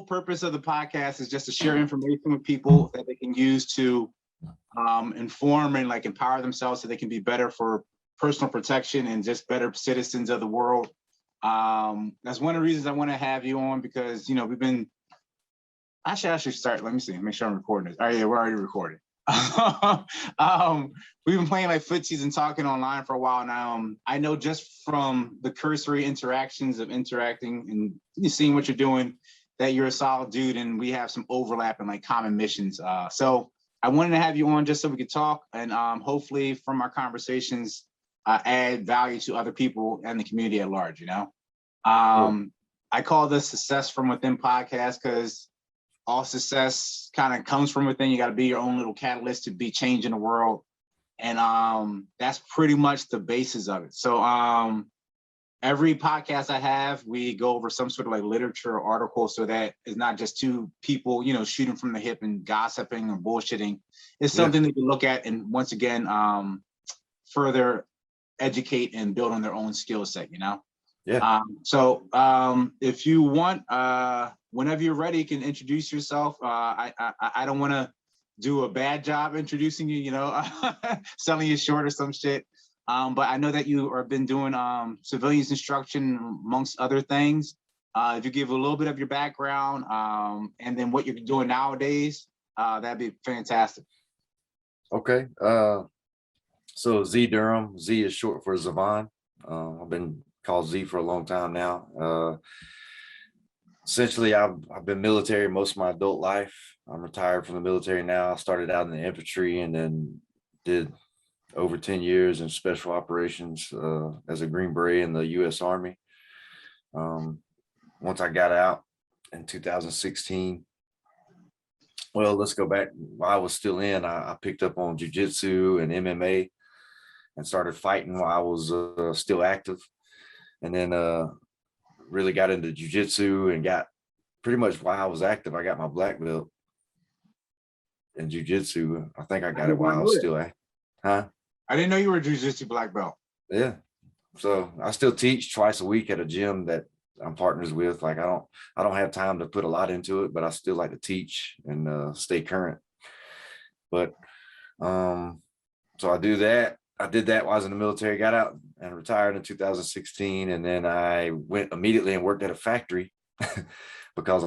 purpose of the podcast is just to share information with people that they can use to inform and like empower themselves so they can be better for personal protection and just better citizens of the world. That's one of the reasons I want to have you on, because, you know, we've been, I should start, let me see, make sure I'm recording this. Oh yeah, we're already recording. We've been playing like footsies and talking online for a while now. I know just from the cursory interactions of interacting and seeing what you're doing that you're a solid dude, and we have some overlap and like common missions. So I wanted to have you on just so we could talk, and hopefully from our conversations add value to other people and the community at large, you know? I call this Success from Within podcast because all success kind of comes from within. You got to be your own little catalyst to be changing the world. And that's pretty much the basis of it. So every podcast I have, we go over some sort of like literature or article, so that it's not just two people, you know, shooting from the hip and gossiping or bullshitting. It's something that you look at and once again, further educate and build on their own skill set, you know? Yeah. So if you want, whenever you're ready, you can introduce yourself. I don't want to do a bad job introducing you, you know, selling you short or some shit. But I know that you have been doing civilians instruction amongst other things. If you give a little bit of your background and then what you're doing nowadays, that'd be fantastic. Okay. So Z Durham, Z is short for Zavon. I've been called Z for a long time now. Essentially, I've been military most of my adult life. I'm retired from the military now. I started out in the infantry and then did over 10 years in special operations as a Green Beret in the U.S. Army. Once I got out in 2016, well, let's go back. While I was still in, I picked up on Jiu Jitsu and MMA and started fighting while I was still active. And then really got into Jiu Jitsu and got pretty much while I was active, I got my black belt in Jiu Jitsu. I think I got it while I was still active. Huh? I didn't know you were a Jiu Jitsu black belt. Yeah. So I still teach twice a week at a gym that I'm partners with. Like I don't have time to put a lot into it, but I still like to teach and stay current. But so I do that. I did that while I was in the military, got out and retired in 2016. And then I went immediately and worked at a factory because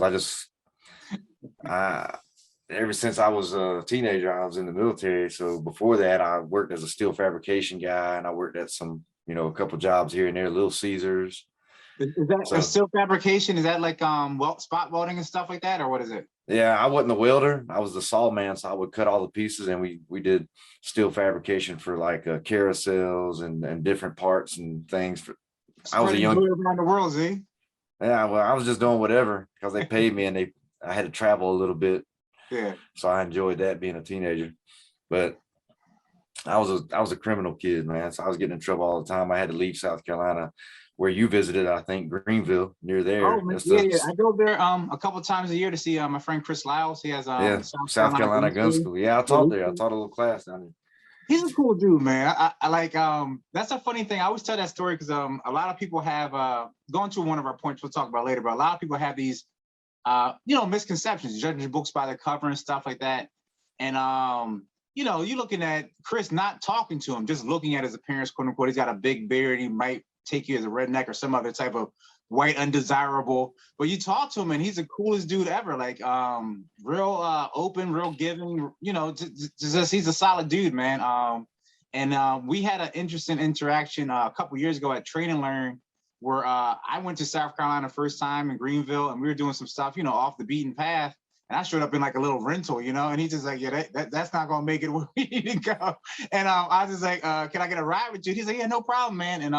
ever since I was a teenager, I was in the military. So before that, I worked as a steel fabrication guy, and I worked at some, you know, a couple jobs here and there, Little Caesars. Is that a steel fabrication? Is that like spot welding and stuff like that, or what is it? Yeah, I wasn't a welder. I was the saw man, so I would cut all the pieces, and we did steel fabrication for like carousels and different parts and things. I was a young around the world, Z. Yeah, well, I was just doing whatever because they paid me, and I had to travel a little bit. Yeah. So I enjoyed that being a teenager, but I was a criminal kid, man. So I was getting in trouble all the time. I had to leave South Carolina, where you visited, I think, Greenville, near there. Oh, yeah. I go there a couple of times a year to see my friend Chris Lyles. He has South Carolina Gun School. Yeah, I taught there. I taught a little class down there. He's a cool dude, man. I like that's a funny thing. I always tell that story because a lot of people have going to one of our points we'll talk about later, but a lot of people have these you know, misconceptions, judging books by the cover and stuff like that. And you know, you're looking at Chris, not talking to him, just looking at his appearance, quote unquote. He's got a big beard. He might take you as a redneck or some other type of white undesirable, but you talk to him and he's the coolest dude ever. Like real open, real giving, you know, just he's a solid dude, man. And we had an interesting interaction a couple years ago at Train and Learn, where I went to South Carolina first time in Greenville, and we were doing some stuff, you know, off the beaten path. And I showed up in like a little rental, you know, and he's just like, yeah, that's not gonna make it where we need to go. And I was just like, can I get a ride with you? He's like, yeah, no problem, man. And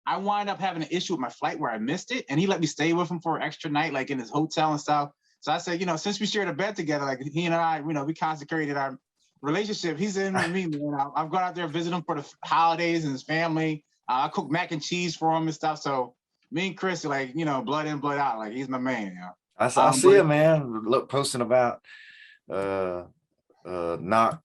I wind up having an issue with my flight where I missed it, and he let me stay with him for an extra night, like in his hotel and stuff. So I said, you know, since we shared a bed together, like he and I, you know, we consecrated our relationship. He's in with me, man. I've gone out there and visit him for the holidays and his family. I cook mac and cheese for him and stuff. So me and Chris are like, you know, blood in, blood out. Like he's my man, you know. I see him, man. Look, posting about not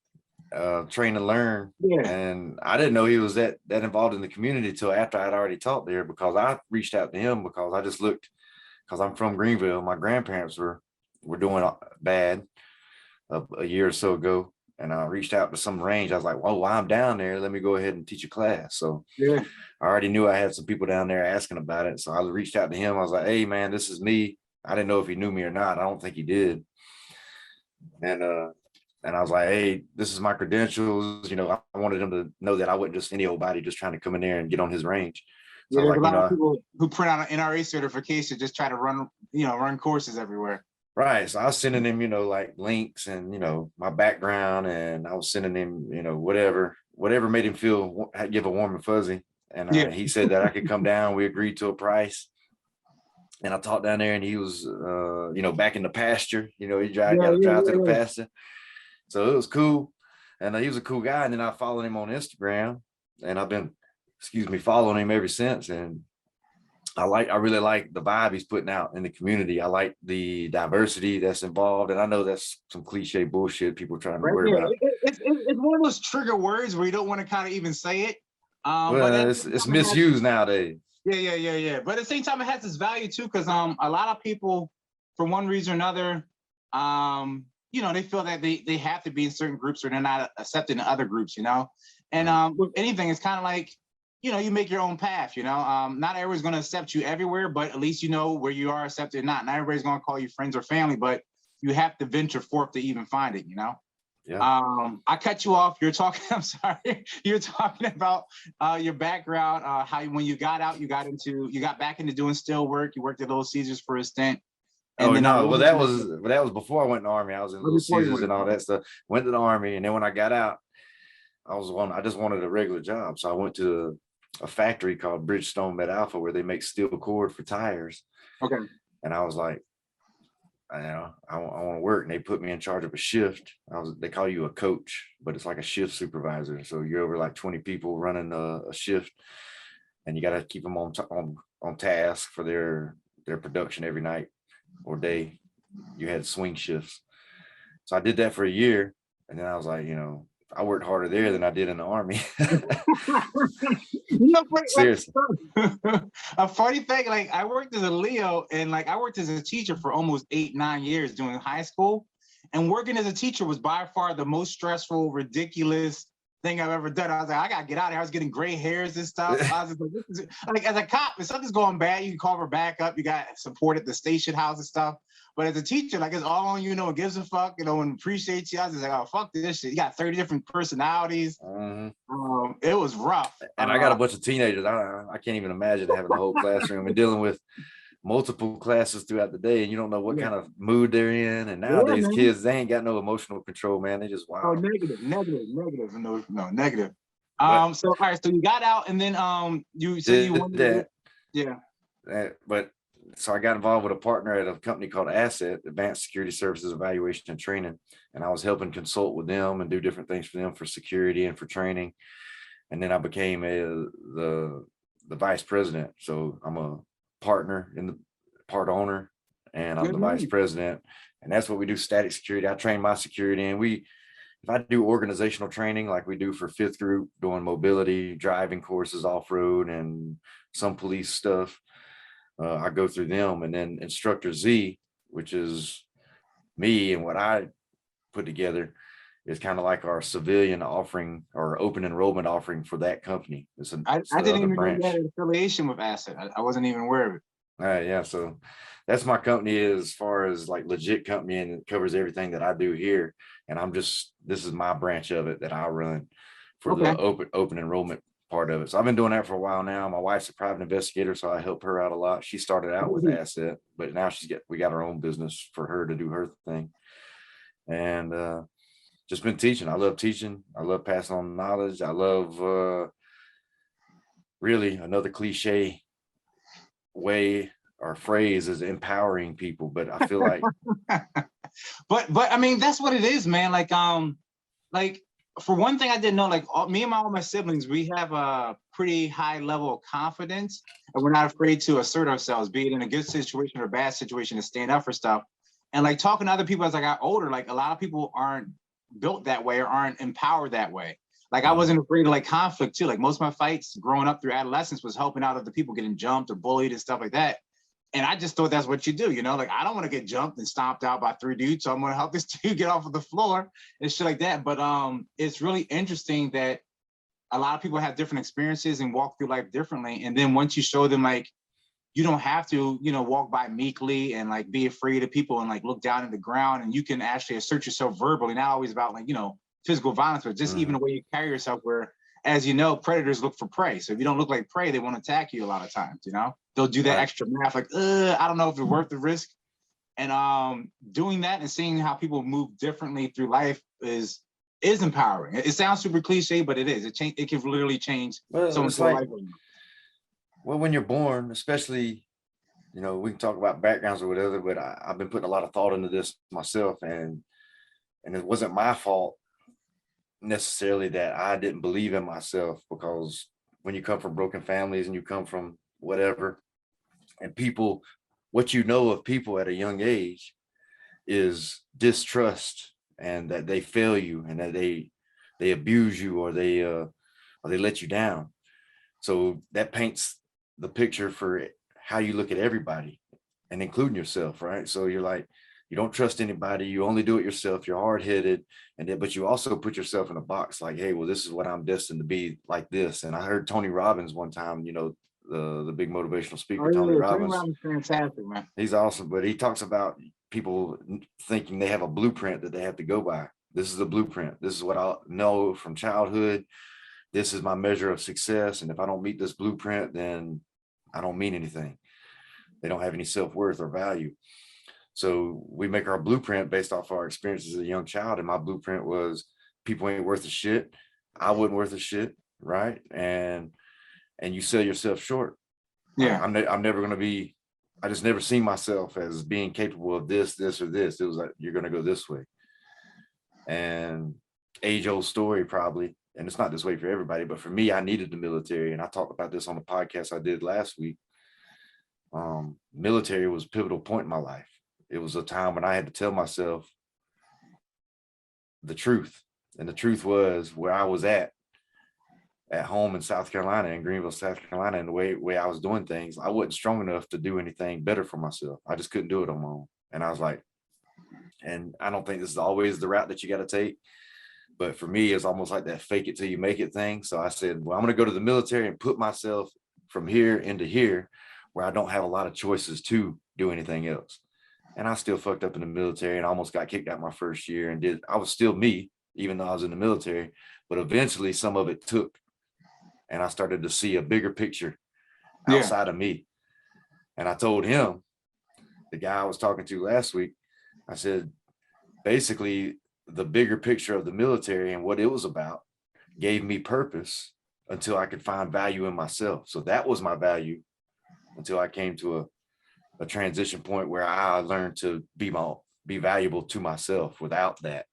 Train and Learn. Yeah. And I didn't know he was that involved in the community till after I'd already taught there, because I reached out to him because I just looked, because I'm from Greenville. My grandparents were doing bad a year or so ago. And I reached out to some range. I was like, well, while I'm down there, let me go ahead and teach a class. So Yeah. I already knew I had some people down there asking about it. So I reached out to him. I was like, hey, man, this is me. I didn't know if he knew me or not. I don't think he did. And I was like, hey, this is my credentials. You know, I wanted him to know that I wasn't just any old body just trying to come in there and get on his range. So Yeah, I was there's a like, lot of people who print out an NRA certification, just try to run courses everywhere. right. So I was sending him, like links and, my background, and I was sending him, whatever made him give a warm and fuzzy. And Yeah. he said that I could come down. We agreed to a price. And I talked down there, and he was, back in the pasture, he got to drive to the pasture. So it was cool. And he was a cool guy. And then I followed him on Instagram, and I've been, following him ever since. And I really like the vibe he's putting out in the community. I like the diversity that's involved. And I know that's some cliche bullshit people trying to worry about. It's one of those trigger words where you don't want to kind of even say it. Well, it's misused nowadays. Yeah. But at the same time, it has its value too, because a lot of people, for one reason or another, they feel that they have to be in certain groups or they're not accepted in other groups, And with anything, it's kind of like, you make your own path, not everyone's going to accept you everywhere, but at least you know where you are accepted or not. Not everybody's going to call you friends or family, but you have to venture forth to even find it, Yeah. I cut you off. I'm sorry. You're talking about your background, how when you got out, you got back into doing still work. You worked at Little Caesars for a stint. And that was before I went in the Army. I was in Little Caesars and all that stuff. Went to the Army, and then when I got out, I just wanted a regular job. So I went to a factory called Bridgestone Med Alpha, where they make steel cord for tires. Okay. And I was like, I want to work. And they put me in charge of a shift. They call you a coach, but it's like a shift supervisor. So you're over like 20 people running a shift, and you got to keep them on task for their production every night or day. You had swing shifts. So I did that for a year. And then I was like, I worked harder there than I did in the Army. Seriously. A funny thing, like I worked as a Leo, and like I worked as a teacher for almost 8-9 years doing high school. And working as a teacher was by far the most stressful, ridiculous thing I've ever done. I was like, I gotta get out of here. I was getting gray hairs and stuff. I was like, as a cop, if something's going bad, you can call her back up. You got support at the station house and stuff. But as a teacher, like it's all on you, and gives a fuck, and appreciates you. I was just like, oh, fuck this shit. You got 30 different personalities. Mm-hmm. It was rough. And I got a bunch of teenagers. I can't even imagine having a whole classroom and dealing with multiple classes throughout the day, and you don't know what kind of mood they're in. And nowadays kids, they ain't got no emotional control, man. They just wow. Oh, negative. No, negative. So all right, so you got out, and then you said you wanted that. Yeah. But so I got involved with a partner at a company called Asset, Advanced Security Services Evaluation and Training, and I was helping consult with them and do different things for them for security and for training. And then I became the vice president. So I'm a partner in the part owner, and I'm the vice president, and that's what we do. Static security. I train my security, and if I do organizational training like we do for 5th group, doing mobility, driving courses, off-road, and some police stuff, I go through them. And then Instructor Z, which is me, and what I put together is kind of like our civilian offering or open enrollment offering for that company. I didn't even know you had an affiliation with Asset. I wasn't even aware of it. Yeah, so that's my company as far as like legit company, and it covers everything that I do here. And this is my branch of it that I run for the open enrollment part of it. So I've been doing that for a while now. My wife's a private investigator, so I help her out a lot. She started out with Asset, but now we got our own business for her to do her thing. And just been teaching. I love teaching. I love passing on knowledge. I love really another cliche way or phrase is empowering people, but I feel like but I mean that's what it is, man. Like for one thing, I didn't know, like me and all my siblings, we have a pretty high level of confidence, and we're not afraid to assert ourselves, be it in a good situation or a bad situation, to stand up for stuff. And like talking to other people as I got older, like a lot of people aren't built that way or aren't empowered that way. Like I wasn't afraid of like conflict too. Like most of my fights growing up through adolescence was helping out other people getting jumped or bullied and stuff like that. And I just thought that's what you do, you know, like I don't want to get jumped and stomped out by 3 dudes. So I'm gonna help this dude get off of the floor and shit like that. But it's really interesting that a lot of people have different experiences and walk through life differently. And then once you show them like you don't have to, you know, walk by meekly and like be afraid of people and like look down at the ground, and you can actually assert yourself verbally, not always about like, you know, physical violence, but just even the way you carry yourself, where, as you know, predators look for prey. So if you don't look like prey, they won't attack you a lot of times, you know? They'll do that extra math, like, I don't know if it's worth the risk. And doing that and seeing how people move differently through life is empowering. It sounds super cliche, but it is. It can literally change someone's whole life. Well, when you're born, especially, you know, we can talk about backgrounds or whatever, but I've been putting a lot of thought into this myself, and it wasn't my fault necessarily that I didn't believe in myself, because when you come from broken families and you come from whatever, and people, what you know of people at a young age is distrust, and that they fail you, and that they abuse you, or they let you down. So that paints the picture for how you look at everybody, and including yourself, right? So you're like, you don't trust anybody, you only do it yourself, you're hard-headed, and then, but you also put yourself in a box like, hey, well, this is what I'm destined to be, like this. And I heard Tony Robbins one time, you know, the big motivational speaker, Tony Robbins. Tony Robbins, fantastic, man. He's awesome, but he talks about people thinking they have a blueprint that they have to go by. This is a blueprint. This is what I know from childhood. This is my measure of success. And if I don't meet this blueprint, then I don't mean anything. They don't have any self-worth or value. So we make our blueprint based off our experiences as a young child. And my blueprint was, people ain't worth a shit. I wasn't worth a shit, right? And you sell yourself short. Yeah. I'm never going to be, I just never seen myself as being capable of this, or this. It was like, you're going to go this way. And age old story probably, and it's not this way for everybody, but for me, I needed the military. And I talked about this on the podcast I did last week. Military was a pivotal point in my life. It was a time when I had to tell myself the truth. And the truth was, where I was at home in South Carolina, in Greenville, South Carolina, and the way I was doing things, I wasn't strong enough to do anything better for myself. I just couldn't do it on my own. And I was like, and I don't think this is always the route that you got to take, but for me, it's almost like that fake it till you make it thing. So I said, well, I'm going to go to the military and put myself from here into here, where I don't have a lot of choices to do anything else. And I still fucked up in the military and almost got kicked out my first year, and I was still me, even though I was in the military, but eventually some of it took. And I started to see a bigger picture outside of me. And I told him, the guy I was talking to last week, I said, basically, the bigger picture of the military and what it was about gave me purpose until I could find value in myself. So that was my value until I came to a transition point where I learned to be valuable to myself. Without that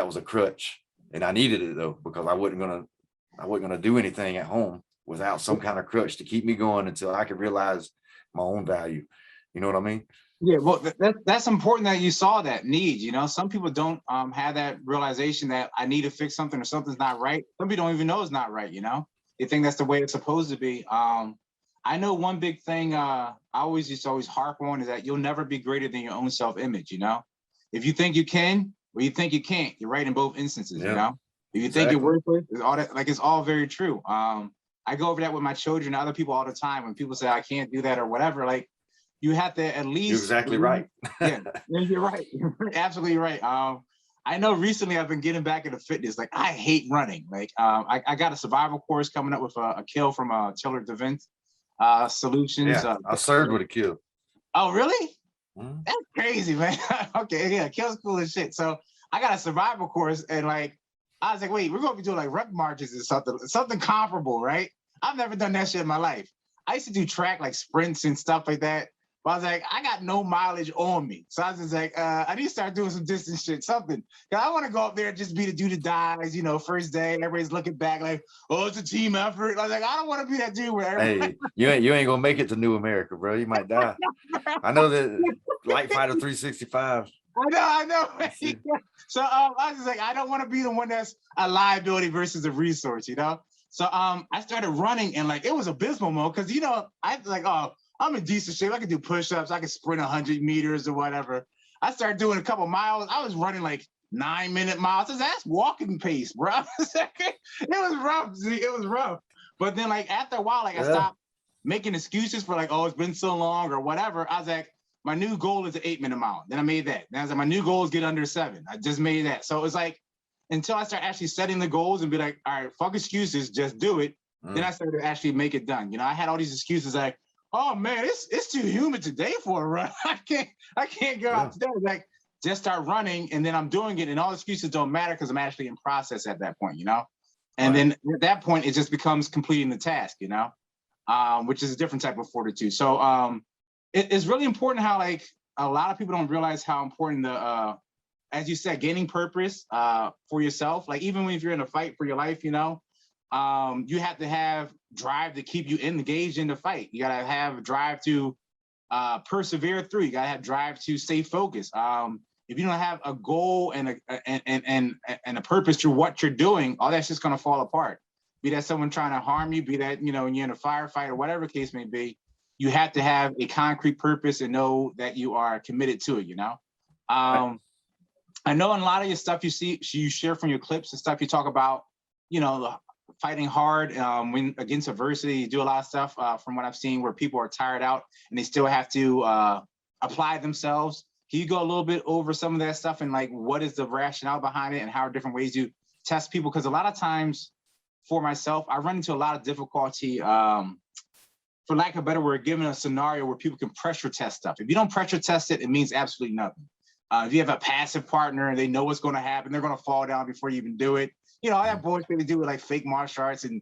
was a crutch, and I needed it though, because I wasn't gonna do anything at home without some kind of crutch to keep me going until I could realize my own value. You know what I mean? Yeah, well, that's important that you saw that need. You know, some people don't have that realization that I need to fix something or something's not right. Some people don't even know it's not right. You know, they think that's the way it's supposed to be. I know one big thing I always used to harp on is that you'll never be greater than your own self-image. You know, if you think you can or you think you can't, you're right in both instances. You know, if you think you're worthless, it's all that, like, it's all very true. I go over that with my children and other people all the time. When people say I can't do that or whatever, like, you have to at least. You're exactly right. Yeah, you're right. You're absolutely right. I know recently I've been getting back into fitness. Like, I hate running. Like, I got a survival course coming up with a kill from Tiller Defense Solutions. Yeah, I served with a kill. Oh, really? Mm-hmm. That's crazy, man. Okay, yeah, kill's cool as shit. So I got a survival course, and like, I was like, wait, we're gonna be doing like rep marches or something comparable, right? I've never done that shit in my life. I used to do track, like sprints and stuff like that. But I was like, I got no mileage on me. So I was just like, I need to start doing some distance shit, something. Cause I want to go up there and just be the dude that dies, you know, first day, everybody's looking back like, oh, it's a team effort. I was like, I don't want to be that dude where everybody. Hey, you ain't gonna make it to New America, bro. You might die. I know that Light Fighter 365. I know. So I was just like, I don't want to be the one that's a liability versus a resource, you know? So I started running, and like, it was abysmal, Mo, because, you know, I like, oh, I'm in decent shape. I can do push-ups. I can sprint 100 meters or whatever. I started doing a couple miles. I was running like 9-minute miles. That's walking pace, bro. It was rough. It was rough. But then like after a while, like I stopped making excuses for like, oh, it's been so long or whatever. I was like, my new goal is an 8-minute mile. Then I made that. Then I was like, my new goal is get under 7. I just made that. So it was like, until I start actually setting the goals and be like, all right, fuck excuses, just do it. Then I started to actually make it done. You know, I had all these excuses like, oh man, it's too humid today for a run. I can't go out today. Like, just start running, and then I'm doing it, and all excuses don't matter because I'm actually in process at that point, you know? And then at that point, it just becomes completing the task, you know? Which is a different type of fortitude. So it's really important how like a lot of people don't realize how important the as you said, gaining purpose for yourself. Like even if you're in a fight for your life, you know, you have to have drive to keep you engaged in the fight. You gotta have drive to persevere through. You gotta have drive to stay focused. If you don't have a goal and a purpose to what you're doing, all that's just gonna fall apart. Be that someone trying to harm you, be that, you know, when you're in a firefight or whatever case may be, you have to have a concrete purpose and know that you are committed to it, you know? I know in a lot of your stuff you share from your clips and stuff, you talk about, you know, fighting hard when against adversity. You do a lot of stuff from what I've seen where people are tired out and they still have to apply themselves. Can you go a little bit over some of that stuff and like what is the rationale behind it and how are different ways you test people? Because a lot of times for myself, I run into a lot of difficulty, for lack of a better word, given a scenario where people can pressure test stuff. If you don't pressure test it, it means absolutely nothing. If you have a passive partner and they know what's going to happen, they're going to fall down before you even do it. You know, I have boys that do with like fake martial arts and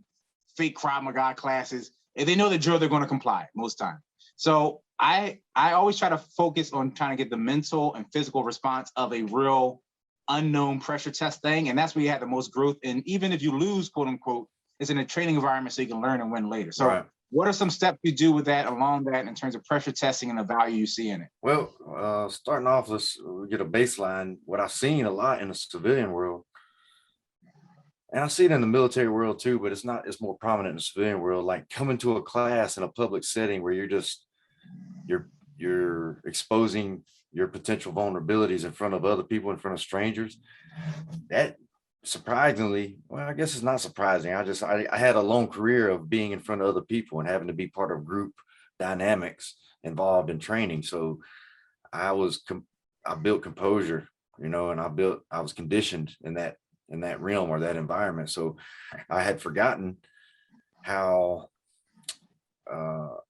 fake Krav Maga classes. If they know the drill, they're going to comply most times. So I always try to focus on trying to get the mental and physical response of a real unknown pressure test thing. And that's where you have the most growth. And even if you lose, quote unquote, it's in a training environment so you can learn and win later. So what are some steps you do with that along that in terms of pressure testing and the value you see in it? Well, starting off, let's get a baseline. What I've seen a lot in the civilian world, and I see it in the military world too, but it's more prominent in the civilian world, like coming to a class in a public setting where you're exposing your potential vulnerabilities in front of other people, in front of strangers. That surprisingly, well, I guess it's not surprising. I had a long career of being in front of other people and having to be part of group dynamics involved in training. So I built composure, you know, and I was conditioned in that realm or that environment. So I had forgotten how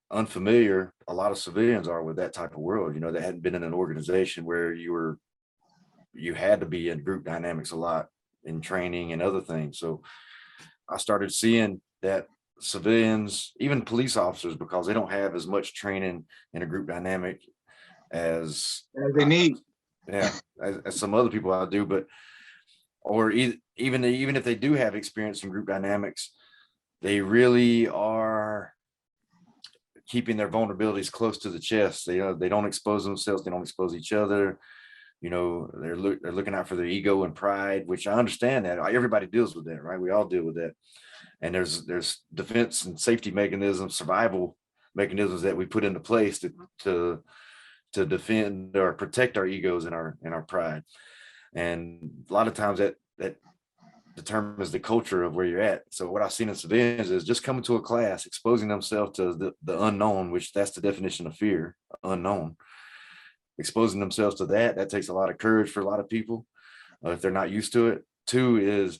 unfamiliar a lot of civilians are with that type of world. You know, they hadn't been in an organization where you had to be in group dynamics a lot in training and other things. So I started seeing that civilians, even police officers, because they don't have as much training in a group dynamic as they need. As some other people I do, but or even if they do have experience in group dynamics, they really are keeping their vulnerabilities close to the chest. They don't expose themselves, they don't expose each other. You know, they're looking out for their ego and pride, which I understand that everybody deals with that, right? We all deal with that. And there's defense and safety mechanisms, survival mechanisms that we put into place to defend or protect our egos and our pride. And a lot of times that determines the culture of where you're at. So what I've seen in civilians is just coming to a class, exposing themselves to the unknown, which that's the definition of fear, unknown. Exposing themselves to that takes a lot of courage for a lot of people if they're not used to it. Two is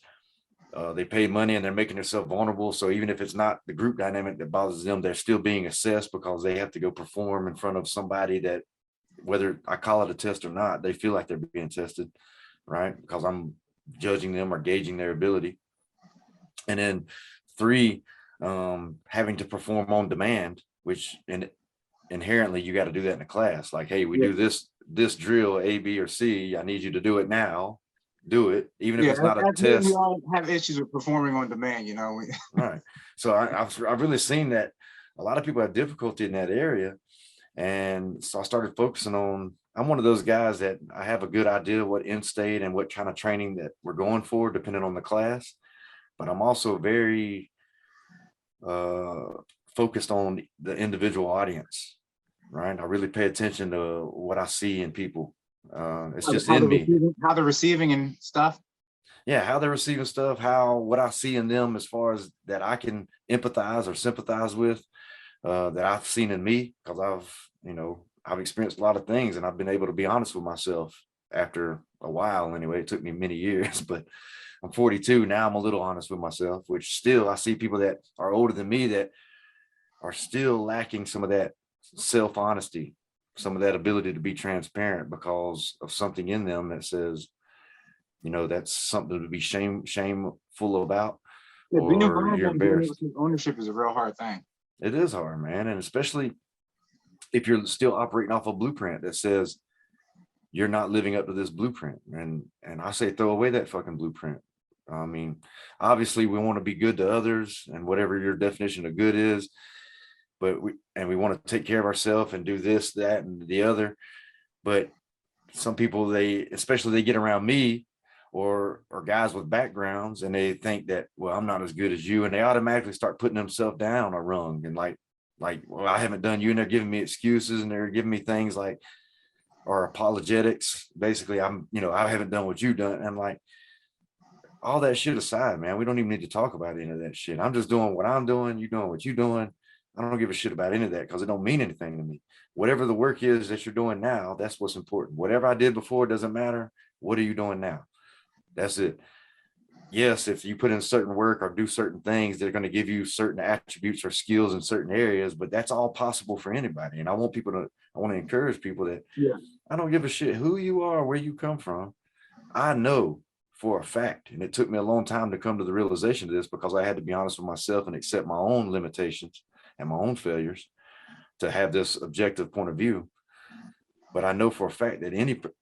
they pay money and they're making themselves vulnerable. So even if it's not the group dynamic that bothers them, they're still being assessed because they have to go perform in front of somebody that, whether I call it a test or not, they feel like they're being tested, right? Because I'm judging them or gauging their ability. And then three, having to perform on demand, which inherently you got to do that in a class. Like, hey, we do this drill A, B, or C. I need you to do it now. Do it, even if it's not a test. We all have issues with performing on demand, you know. Right. So I've really seen that a lot of people have difficulty in that area. And so I started focusing on, I'm one of those guys that I have a good idea what end state and what kind of training that we're going for, depending on the class. But I'm also very focused on the individual audience. right? I really pay attention to what I see in people. It's just How in they're me. receiving, how they're receiving and stuff. Yeah, how they're receiving stuff, how what I see in them as far as that I can empathize or sympathize with, that I've seen in me, because I've experienced a lot of things and I've been able to be honest with myself after a while. Anyway, it took me many years, but I'm 42 now. I'm a little honest with myself, which still I see people that are older than me that are still lacking some of that self-honesty, some of that ability to be transparent because of something in them that says, that's something to be shameful about, Yeah, being or you're vulnerable and doing it embarrassed. with ownership is a real hard thing. It is hard, man. And especially if you're still operating off a blueprint that says you're not living up to this blueprint. And I say throw away that fucking blueprint. I mean, obviously we want to be good to others and whatever your definition of good is, but we want to take care of ourselves and do this, that, and the other. But some people, especially they get around me or guys with backgrounds, and they think that, well, I'm not as good as you, and they automatically start putting themselves down a rung and like, well, I haven't done you, and they're giving me excuses and they're giving me things like, or apologetics. Basically, I haven't done what you've done. And like, all that shit aside, man, we don't even need to talk about any of that shit. I'm just doing what I'm doing. You doing what you're doing. I don't give a shit about any of that because it don't mean anything to me. Whatever the work is that you're doing now, that's what's important. Whatever I did before doesn't matter. What are you doing now? That's it. Yes, if you put in certain work or do certain things, they're going to give you certain attributes or skills in certain areas, but that's all possible for anybody. And I want to encourage people that I don't give a shit who you are, where you come from. I know for a fact, and it took me a long time to come to the realization of this because I had to be honest with myself and accept my own limitations and my own failures to have this objective point of view. But I know for a fact that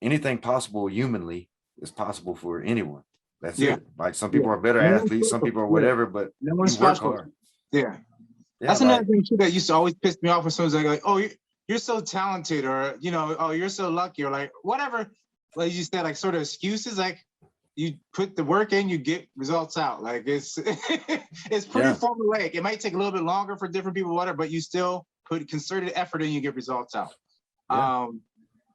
anything possible humanly is possible for anyone. That's Yeah. it. Like some people are better No one's athletes, some special. people are whatever, but No one's you work special. hard. Yeah. Yeah, That's another thing too that used to always piss me off when someone's like, oh, you're so talented, or oh, you're so lucky, or like whatever, like you said, like sort of excuses. Like you put the work in, you get results out. Like it's it's pretty formulaic. It might take a little bit longer for different people, whatever, but you still put concerted effort in, you get results out. Yeah.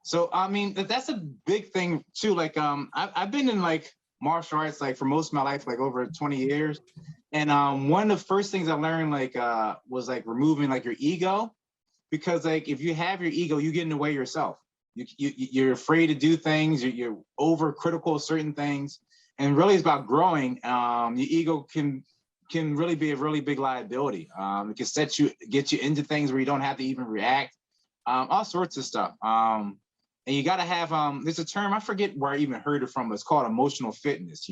So I mean that's a big thing too. Like I've been in like martial arts like for most of my life, like over 20 years. And one of the first things I learned like was like removing like your ego, because like if you have your ego, you get in the way yourself. You're afraid to do things. You're overcritical of certain things, and really it's about growing. Your ego can really be a really big liability. It can get you into things where you don't have to even react. All sorts of stuff. And you got to have there's a term I forget where I even heard it from. But it's called emotional fitness.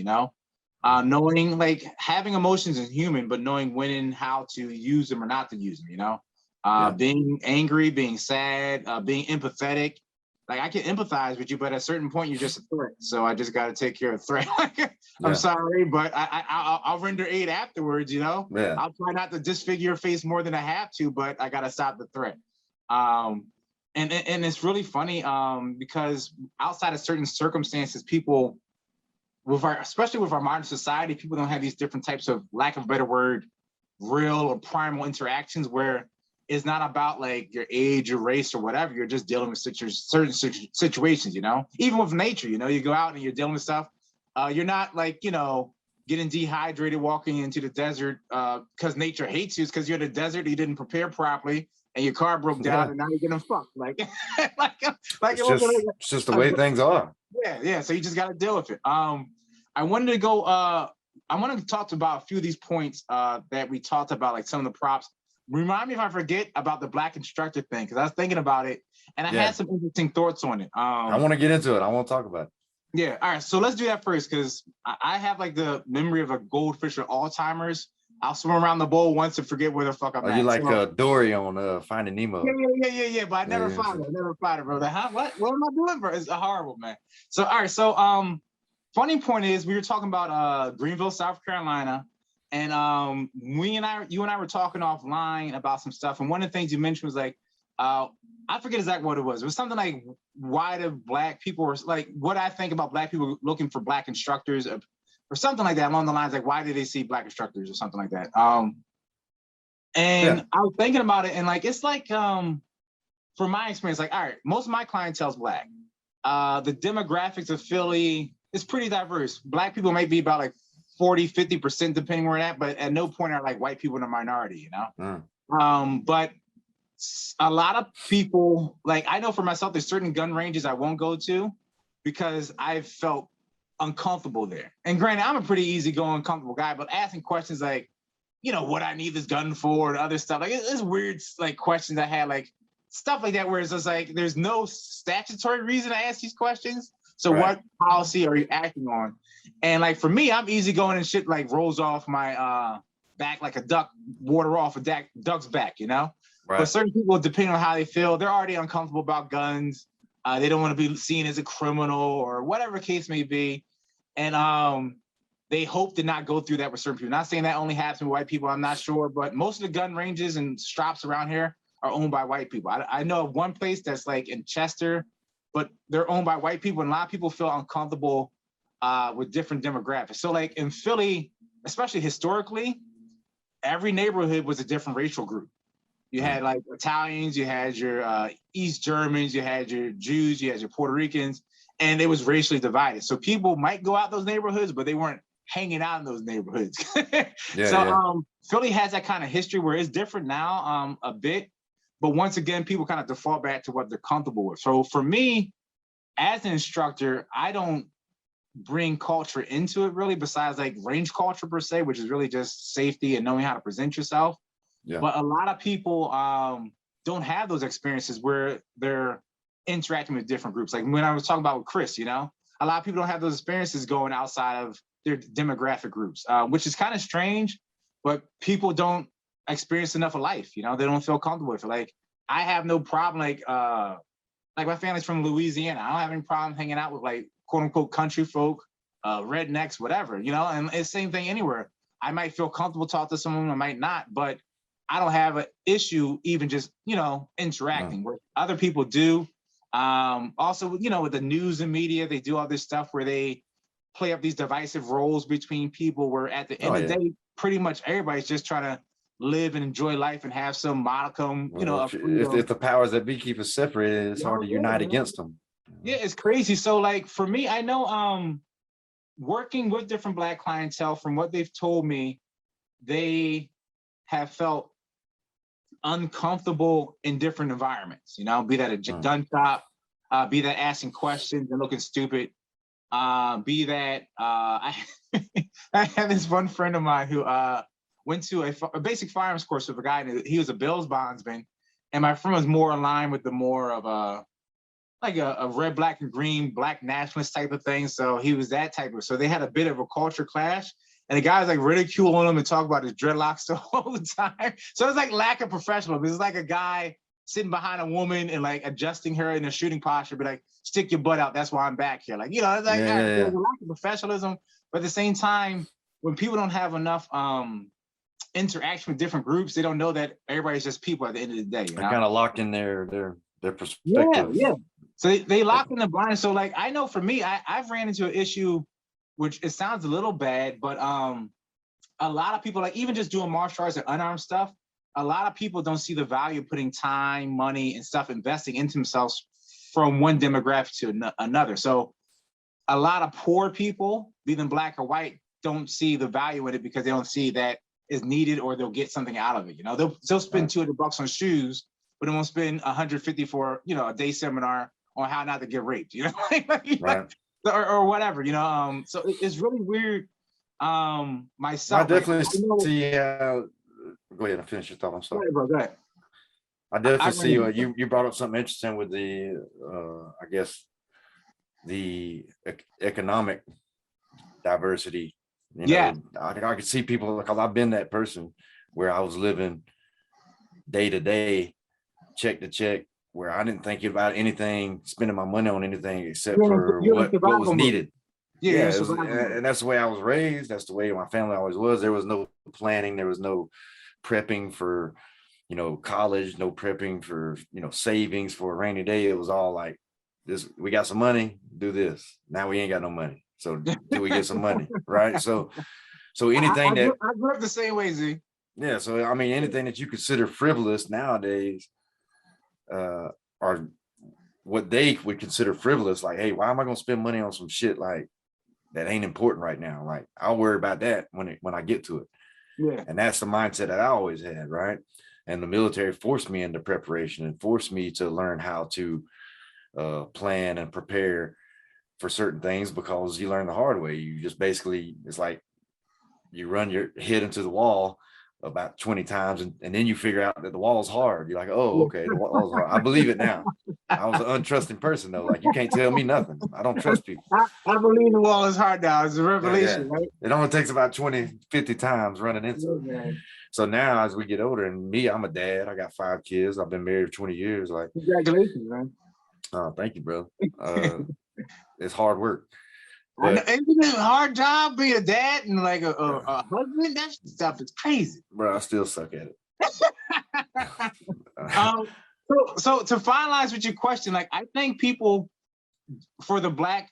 Knowing like having emotions is human, but knowing when and how to use them or not to use them, being angry, being sad, being empathetic. Like I can empathize with you, but at a certain point you're just a threat. So I just got to take care of the threat. I'm sorry, but I'll render aid afterwards, Yeah. I'll try not to disfigure your face more than I have to, but I got to stop the threat. And it's really funny because outside of certain circumstances, people especially with our modern society, people don't have these different types of, lack of a better word, real or primal interactions where it's not about like your age, your race, or whatever. You're just dealing with certain situations, even with nature, you go out and you're dealing with stuff. You're not like, getting dehydrated, walking into the desert because nature hates you. It's because you're in the desert, you didn't prepare properly and your car broke down and now you're getting fucked. Like, it's just the way things are. Yeah. So you just got to deal with it. I wanted to go. I wanted to talk about a few of these points that we talked about, like some of the props. Remind me if I forget about the black instructor thing, because I was thinking about it and I had some interesting thoughts on it. I want to get into it. I want to talk about it. Yeah. All right. So let's do that first, because I have like the memory of a goldfish or Alzheimer's. I'll swim around the bowl once and forget where the fuck I'm at. You like Dory on Finding Nemo? Yeah. But I never found it, bro. Like, huh? What am I doing, bro? It's horrible, man. So all right. So funny point is, we were talking about Greenville, South Carolina, and you and I were talking offline about some stuff. And one of the things you mentioned was like, I forget exactly what it was. It was something like, why do black people, or like what I think about black people looking for black instructors, or something like that along the lines, like why do they see black instructors or something like that. And I was thinking about it, and like it's like from my experience, like, all right, most of my clientele's Black. The demographics of Philly is pretty diverse. Black people might be about like 40-50% depending where they're at, but at no point are like white people in a minority, you know? But a lot of people, like, I know for myself, there's certain gun ranges I won't go to because I've felt uncomfortable there. And granted, I'm a pretty easygoing, comfortable guy, but asking questions like, you know, what I need this gun for and other stuff, like it's weird, like questions I had, like stuff like that, where it's just like, there's no statutory reason to ask these questions. So what policy are you acting on? And like, for me, I'm easygoing and shit like rolls off my back like a duck, water off a duck's back, you know? But certain people, depending on how they feel, they're already uncomfortable about guns. They don't want to be seen as a criminal or whatever case may be. And they hope to not go through that with certain people. Not saying that only happens with white people, I'm not sure, but most of the gun ranges and shops around here are owned by white people. I know of one place that's like in Chester, but they're owned by white people, and a lot of people feel uncomfortable with different demographics. So like in Philly, especially historically, every neighborhood was a different racial group. You had like Italians, you had your East Germans, you had your Jews, you had your Puerto Ricans, and it was racially divided. So people might go out those neighborhoods, but they weren't hanging out in those neighborhoods. Philly has that kind of history where it's different now a bit, but once again, people kind of default back to what they're comfortable with. So for me, as an instructor, I don't bring culture into it really, besides like range culture per se, which is really just safety and knowing how to present yourself. But a lot of people don't have those experiences where they're interacting with different groups. Like when I was talking about with Chris, you know, a lot of people don't have those experiences going outside of their demographic groups, which is kind of strange, but people don't experience enough of life, you know, they don't feel comfortable with it. Like I have no problem, like my family's from Louisiana. I don't have any problem hanging out with like quote unquote country folk, rednecks, whatever, you know, and it's the same thing anywhere. I might feel comfortable talking to someone, I might not, but I don't have an issue even just, you know, interacting where other people do. Also, you know, with the news and media, they do all this stuff where they play up these divisive roles between people where at the end of the day, pretty much everybody's just trying to live and enjoy life and have some modicum, you know. If the powers that be keep us separated, it's hard to unite against them. Yeah, it's crazy. So like for me, I know working with different Black clientele, from what they've told me, they have felt uncomfortable in different environments, you know, be that a gun shop, be that asking questions and looking stupid, be that I have this one friend of mine who went to a basic firearms course with a guy, and he was a Bills bondsman, and my friend was more aligned with the more of a red, black, and green Black nationalist type of thing. So he was that type of, so they had a bit of a culture clash. And the guy was like ridiculing him and talk about his dreadlocks the whole time. So it's like lack of professionalism. It's like a guy sitting behind a woman and like adjusting her in a shooting posture, be like, stick your butt out. That's why I'm back here. Like, you know, it's like there's a lack of professionalism. But at the same time, when people don't have enough interaction with different groups, they don't know that everybody's just people at the end of the day. You know? They're kind of locked in their perspective. Yeah. So they lock in the blind. So like, I know for me, I've ran into an issue, which it sounds a little bad, but a lot of people, like even just doing martial arts and unarmed stuff, a lot of people don't see the value of putting time, money, and stuff, investing into themselves from one demographic to another. So a lot of poor people, be them Black or white, don't see the value in it because they don't see that is needed, or they'll get something out of it. You know, they'll spend $200 on shoes, but they won't spend $150 for, you know, a day seminar on how not to get raped. You know, or whatever, you know. So it's really weird. Myself, I definitely see. Go ahead and finish your thought. I'm sorry. Go ahead. I definitely see you brought up something interesting with the I guess the economic diversity. You know, I could see people, because I've been that person where I was living day to day, check to check, where I didn't think about anything, spending my money on anything except for what was needed. And that's the way I was raised. That's the way my family always was. There was no planning. There was no prepping for, you know, college, no prepping for, you know, savings for a rainy day. It was all like this: we got some money, do this. Now we ain't got no money, so do we get some money, right? So anything I grew up the same way, Z. Yeah, so I mean, anything that you consider frivolous nowadays, are what they would consider frivolous. Like, hey, why am I going to spend money on some shit like that ain't important right now? Like, I'll worry about that when I get to it. Yeah. And that's the mindset that I always had, right? And the military forced me into preparation and forced me to learn how to plan and prepare for certain things, because you learn the hard way. You just basically, it's like you run your head into the wall about 20 times, and then you figure out that the wall's hard. You're like, oh, okay, the wall's hard. I believe it now. I was an untrusting person though. Like, you can't tell me nothing. I don't trust people. I believe the wall is hard now. It's a revelation, Yeah. right? It only takes about 20, 50 times running into it. Man. So now as we get older, and me, I'm a dad. I got 5 kids. I've been married for 20 years. Like, Congratulations, man. oh, thank you, bro. It's hard work. I know, But isn't it a hard job being a dad and like a husband? That stuff is crazy. bro, I still suck at it. So to finalize with your question, like, I think people, for the Black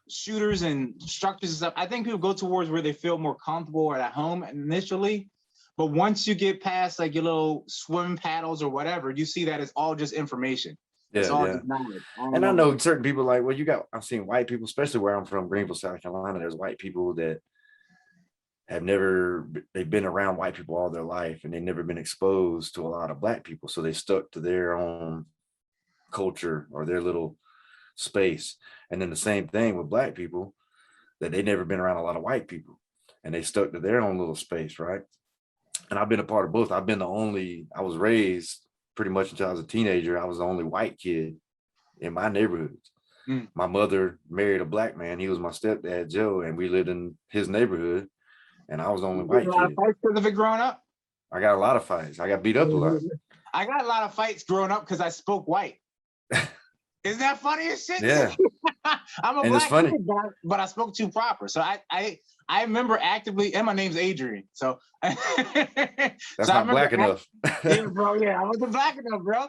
shooters and instructors and stuff, I think people go towards where they feel more comfortable or at home initially. But once you get past like your little swim paddles or whatever, you see that it's all just information. It's all just knowledge. And I know certain people like, well, I've seen white people, especially where I'm from, Greenville, South Carolina. There's white people that they've been around white people all their life, and they've never been exposed to a lot of Black people. So they stuck to their own culture or their little space. And then the same thing with Black people, that they never been around a lot of white people, and they stuck to their own little space, right? And I've been a part of both. I was raised pretty much until I was a teenager. I was the only white kid in my neighborhoods. My mother married a Black man. He was my stepdad, Joe, and we lived in his neighborhood, and I was the only white kid. Fights because of it growing up? I got a lot of fights. I got beat up a lot. I got a lot of fights growing up because I spoke white. Isn't that funny as shit? Yeah. I'm a And Black kid, but I spoke too proper. So I remember actively, and my name's Adrian. So that's not Black enough. Yeah, bro. Yeah, I wasn't Black enough, bro.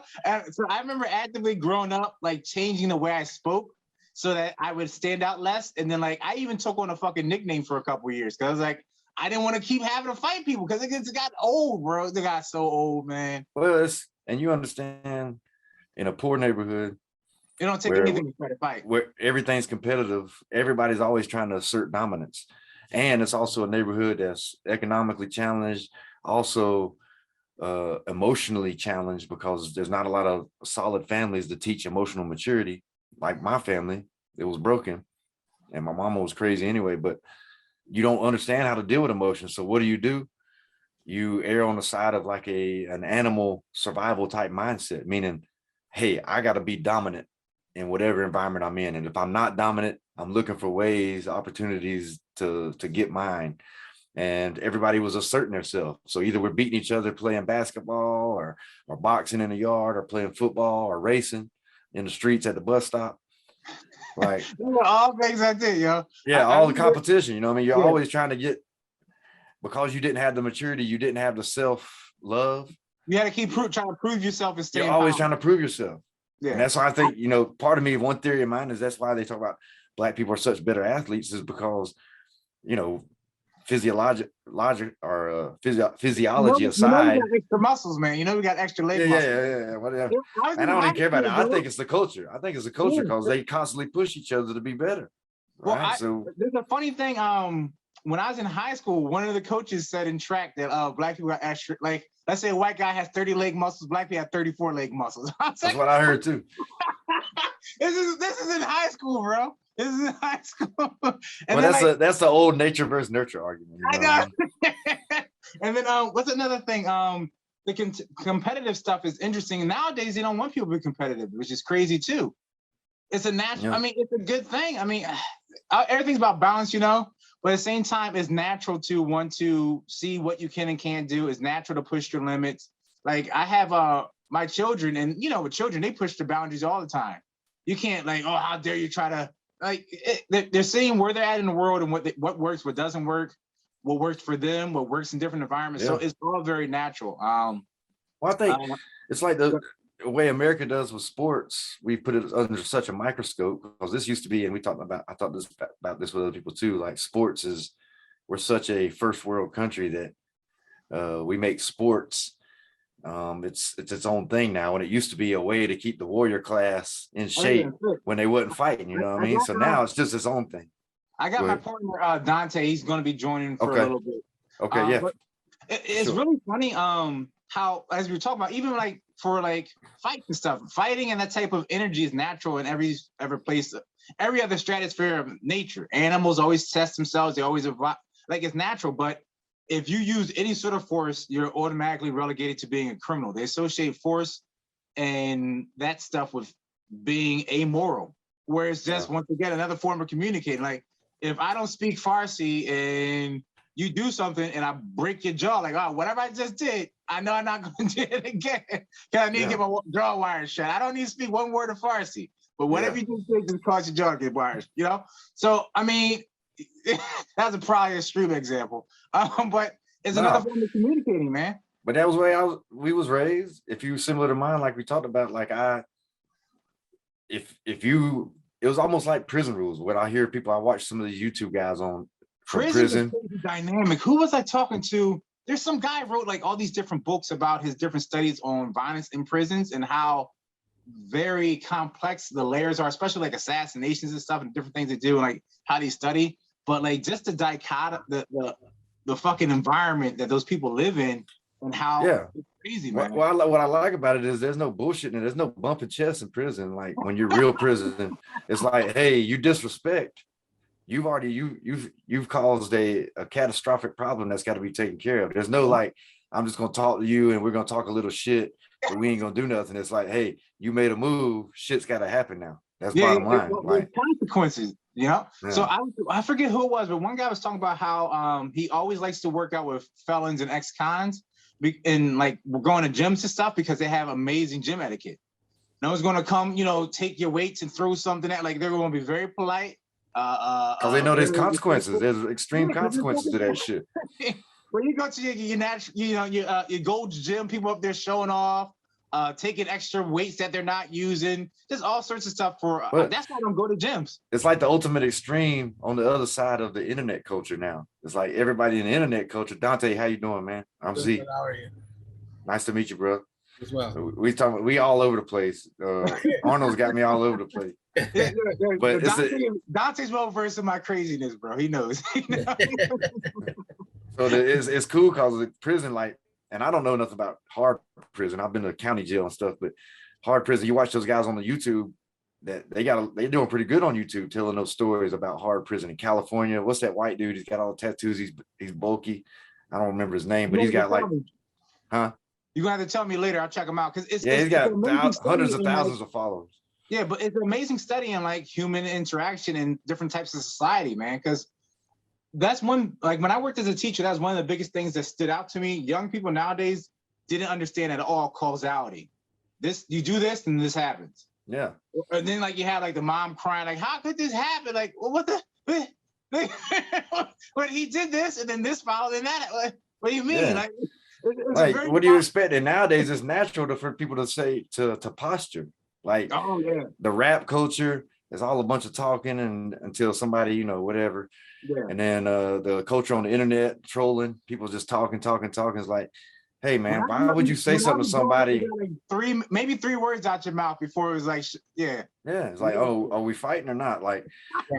So I remember actively growing up, like changing the way I spoke so that I would stand out less. And then like I even took on a fucking nickname for a couple of years because I was like, I didn't want to keep having to fight people because it got old, bro. It got so old, man. Well, and you understand, in a poor neighborhood, it don't take anything to try to fight. Where everything's competitive, everybody's always trying to assert dominance. And it's also a neighborhood that's economically challenged, also emotionally challenged, because there's not a lot of solid families to teach emotional maturity. Like my family, it was broken, and my mama was crazy anyway, but you don't understand how to deal with emotions. So what do? You err on the side of like an animal survival type mindset, meaning, hey, I got to be dominant in whatever environment I'm in. And if I'm not dominant, I'm looking for ways, opportunities to get mine. And everybody was asserting themselves. So either we're beating each other playing basketball or boxing in the yard or playing football or racing in the streets at the bus stop. Like all things I did, yo. Yeah, all the competition, you know what I mean? You're always trying to get, because you didn't have the maturity, you didn't have the self-love. You had to keep trying to prove yourself and stay. You're always trying to prove yourself. Yeah. And that's why I think, part of me, one theory of mine is that's why they talk about Black people are such better athletes, is because, physiology aside. We got extra muscles, man. We got extra leg muscles. Yeah, whatever. And I don't even care about that. I think it's the culture. I think it's the culture because they constantly push each other to be better. Right? Well, there's a funny thing. When I was in high school, one of the coaches said in track that Black people got extra, like, let's say a white guy has 30 leg muscles, Black people have 34 leg muscles. That's what I heard too. This is in high school, bro. This is in high school. And that's the old nature versus nurture argument. I know. And then what's another thing? The competitive stuff is interesting. And nowadays they don't want people to be competitive, which is crazy too. It's a natural. I mean, it's a good thing. I mean, everything's about balance, But at the same time, it's natural to want to see what you can and can't do. It's natural to push your limits. Like I have my children, and with children, they push the boundaries all the time. You can't like, oh, how dare you try to they're seeing where they're at in the world and what works, what doesn't work, what works for them, what works in different environments. Yeah. So it's all very natural. Well, I think it's like the way America does with sports. We put it under such a microscope because this used to be, and I thought about this with other people too. Like sports we're such a first world country that we make sports It's its own thing now. And it used to be a way to keep the warrior class in Oh yeah, shape sure. when they wasn't fighting, you know what I mean? So now it's just its own thing. I got Go my ahead. partner Dante. He's going to be joining for a Okay. little bit. Okay. Yeah. But it's Sure. really funny how, as we were talking about, even like for like fights and stuff, fighting and that type of energy is natural in every place, every other stratosphere of nature. Animals always test themselves, they always evolve, like it's natural. But if you use any sort of force, you're automatically relegated to being a criminal. They associate force and that stuff with being amoral, where it's just, once again, another form of communicating. Like if I don't speak Farsi and you do something and I break your jaw, like, oh, whatever I just did, I know I'm not going to do it again because I need to get my jaw wired shut. I don't need to speak one word of Farsi, but whatever you just did just cause your jaw to get wired, you know? So, I mean, that's probably a extreme example, but it's another form of communicating, man. But that was the way we was raised. If you similar to mine, like we talked about, like if you, it was almost like prison rules. When I hear people, I watch some of the YouTube guys on from prison. Dynamic. Who was I talking to? There's some guy wrote like all these different books about his different studies on violence in prisons and how very complex the layers are, especially like assassinations and stuff and different things they do and like how they study. But like just the dichotomy, the fucking environment that those people live in and how it's crazy, man. What I like about it is there's no bullshit and there's no bumping chests in prison. Like when you're real prison, it's like, hey, you disrespect. You've already you've caused a catastrophic problem that's got to be taken care of. There's no like, I'm just gonna talk to you and we're gonna talk a little shit, but we ain't gonna do nothing. It's like, hey, you made a move, shit's gotta happen now. That's bottom line. Like consequences, you know. So I forget who it was, but one guy was talking about how he always likes to work out with felons and ex-cons and like we're going to gyms and stuff because they have amazing gym etiquette. No one's gonna come, you know, take your weights and throw something at, like they're gonna be very polite. Because they know there's consequences. There's extreme consequences to that shit. When you go to your natural, you know, your Gold's Gym, people up there showing off, taking extra weights that they're not using, just all sorts of stuff for. That's why I don't go to gyms. It's like the ultimate extreme on the other side of the internet culture now. It's like everybody in the internet culture. Dante, how you doing, man? I'm Z. How are you? Nice to meet you, bro. As well. So we all over the place. Arnold's got me all over the place. But Dante's well versed in my craziness, bro. He knows. So it's cool because the prison, like, and I don't know enough about hard prison. I've been to county jail and stuff, but hard prison, you watch those guys on the YouTube that they're doing pretty good on YouTube telling those stories about hard prison in California. What's that white dude? He's got all the tattoos. He's bulky. I don't remember his name, but he's got like, huh? You're gonna have to tell me later. I'll check him out because he's got hundreds of thousands of followers. Yeah, but it's an amazing study in like human interaction in different types of society, man. Because that's one, like when I worked as a teacher, that was one of the biggest things that stood out to me. Young people nowadays didn't understand at all causality. You do this and this happens. Yeah. And then like you had like the mom crying, like, how could this happen? Like, well, what the when he did this and then this followed and that. What do you mean? Yeah. Like what do you expect? And nowadays it's natural for people to say to posture. Like the rap culture is all a bunch of talking and until somebody, you know, whatever. Yeah. And then the culture on the internet, trolling, people just talking. It's like, hey man, why would you say something to somebody? Like maybe three words out your mouth before it was like, it's like, oh, are we fighting or not? Like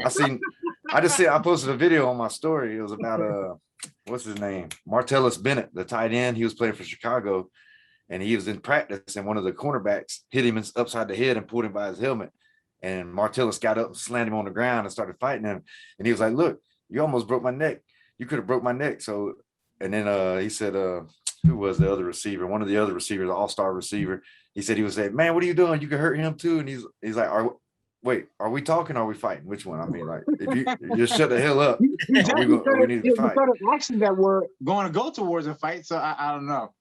I posted a video on my story. It was about what's his name? Martellus Bennett, the tight end. He was playing for Chicago. And he was in practice, and one of the cornerbacks hit him upside the head and pulled him by his helmet. And Martellus got up, slammed him on the ground, and started fighting him. And he was like, "Look, you almost broke my neck. You could have broke my neck." So, and then he said, "Who was the other receiver? One of the other receivers, all-star receiver." He said he was saying, "Man, what are you doing? You can hurt him too." And he's like, are we talking? Or are we fighting? Which one? I mean, like, if you just shut the hell up, we need to fight. Action that we're going to go towards a fight. So I don't know.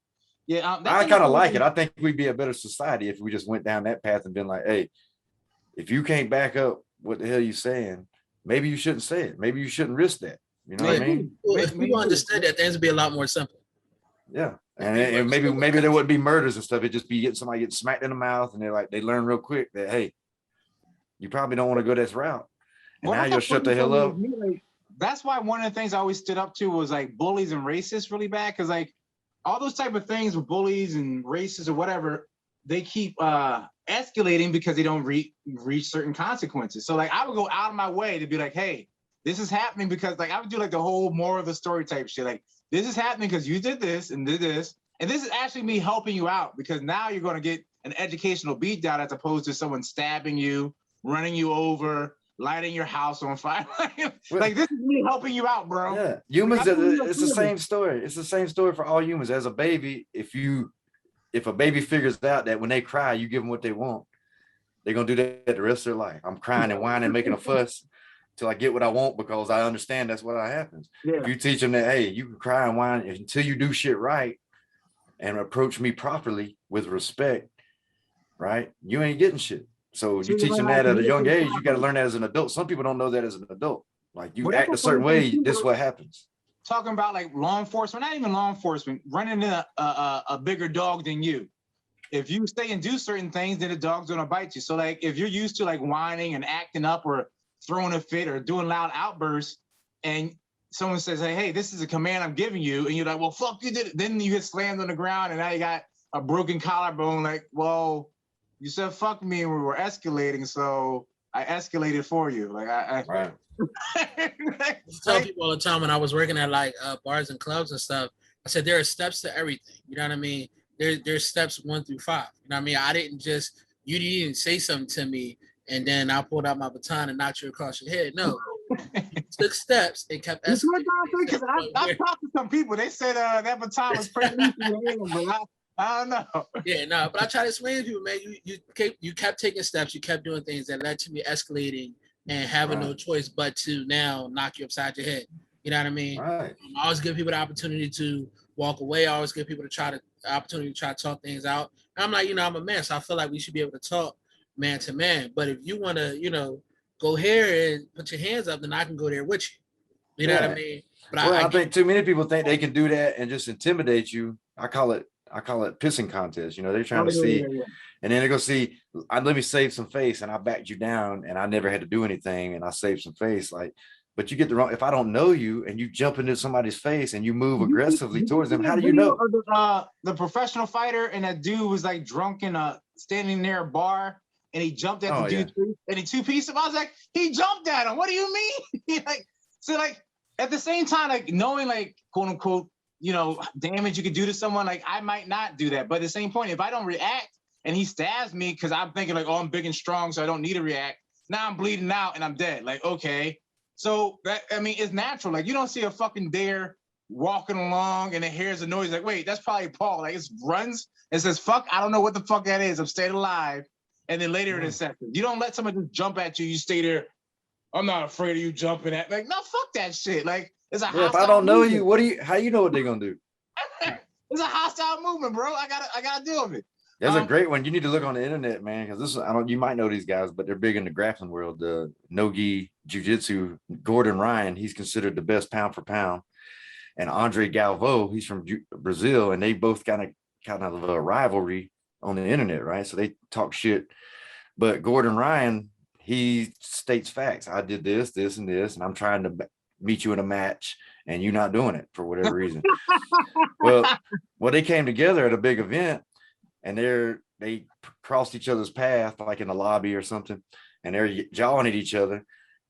Yeah, I kind of like it. I think we'd be a better society if we just went down that path and been like, hey, if you can't back up what the hell you saying, maybe you shouldn't say it. Maybe you shouldn't risk that. You know what I mean? Well, if we understood that, things would be a lot more simple. Yeah. And maybe there wouldn't be murders and stuff. It'd just be somebody getting smacked in the mouth and they learn real quick that, hey, you probably don't want to go this route. And now you'll shut the hell up. That's why one of the things I always stood up to was like bullies and racists really bad. Cause like, all those type of things with bullies and races or whatever, they keep escalating because they don't reach certain consequences. So like I would go out of my way to be like, hey, this is happening because like I would do like the whole moral of the story type shit. Like this is happening because you did this and did this. And this is actually me helping you out because now you're going to get an educational beatdown as opposed to someone stabbing you, running you over, lighting your house on fire. Like this is me helping you out, bro. Yeah, humans, it's the same story. It's the same story for all humans. As a baby, if a baby figures out that when they cry, you give them what they want, they're going to do that the rest of their life. I'm crying and whining, making a fuss till I get what I want because I understand that's what happens. Yeah. If you teach them that, hey, you can cry and whine until you do shit right and approach me properly with respect, right? You ain't getting shit. So you teach them that at a young age, you got to learn that as an adult. Some people don't know that as an adult. Like you act a certain way, this is what happens. Talking about like law enforcement, not even law enforcement, running in a bigger dog than you. If you stay and do certain things, then the dog's gonna bite you. So like if you're used to like whining and acting up or throwing a fit or doing loud outbursts, and someone says, hey, this is a command I'm giving you, and you're like, well, fuck you did it. Then you get slammed on the ground and now you got a broken collarbone. Like, well, you said fuck me and we were escalating, so I escalated for you. Like Right. I tell people all the time when I was working at like bars and clubs and stuff, I said there are steps to everything. You know what I mean? There's steps 1 through 5. You know what I mean? I didn't just, you didn't say something to me and then I pulled out my baton and knocked you across your head. No, you took steps and kept escalating. Because I've talked to some people, they said that baton was pretty easy to handle, but I don't know. Yeah, no, but I try to explain to people, man, you kept taking steps, you kept doing things that led to me escalating and having no choice but to now knock you upside your head. You know what I mean? Right. I always give people the opportunity to walk away. I always give people the opportunity to try to talk things out. And I'm like, I'm a man, so I feel like we should be able to talk man to man. But if you want to, go here and put your hands up, then I can go there with you. You know what I mean? But I think too many people think they can do that and just intimidate you. I call it pissing contest. They're trying to see, and then they go see, let me save some face, and I backed you down, and I never had to do anything, and I saved some face. Like, but you get the wrong. If I don't know you, and you jump into somebody's face, and you move aggressively towards them, how do you know? The professional fighter and that dude was like drunk in standing near a bar, and he jumped at the dude, and he two-pieced him. I was like, he jumped at him. What do you mean? So at the same time, like knowing like quote unquote, damage you could do to someone, like I might not do that. But at the same point, if I don't react and he stabs me because I'm thinking like, oh, I'm big and strong, so I don't need to react. Now I'm bleeding out and I'm dead. Like, okay. So it's natural. Like you don't see a fucking deer walking along and it hears a noise like, wait, that's probably Paul. Like it runs and says, fuck, I don't know what the fuck that is. I'm staying alive. And then later in a second, you don't let someone just jump at you. You stay there. I'm not afraid of you jumping at. Like, no, fuck that shit. Like, it's a hostile if I don't know movement. you, how you know what they're gonna do? It's a hostile movement, bro. I gotta deal with it. There's a great one. You need to look on the internet, man, because you might know these guys, but they're big in the grappling world. The no-gi jiu-jitsu, Gordon Ryan, he's considered the best pound for pound. And Andre Galvão, he's from Brazil, and they both kind of a rivalry on the internet, right? So they talk shit. But Gordon Ryan, he states facts. I did this, this, and this, and I'm trying to meet you in a match, and you're not doing it for whatever reason. well, they came together at a big event, and they crossed each other's path, like in the lobby or something, and they're jawing at each other,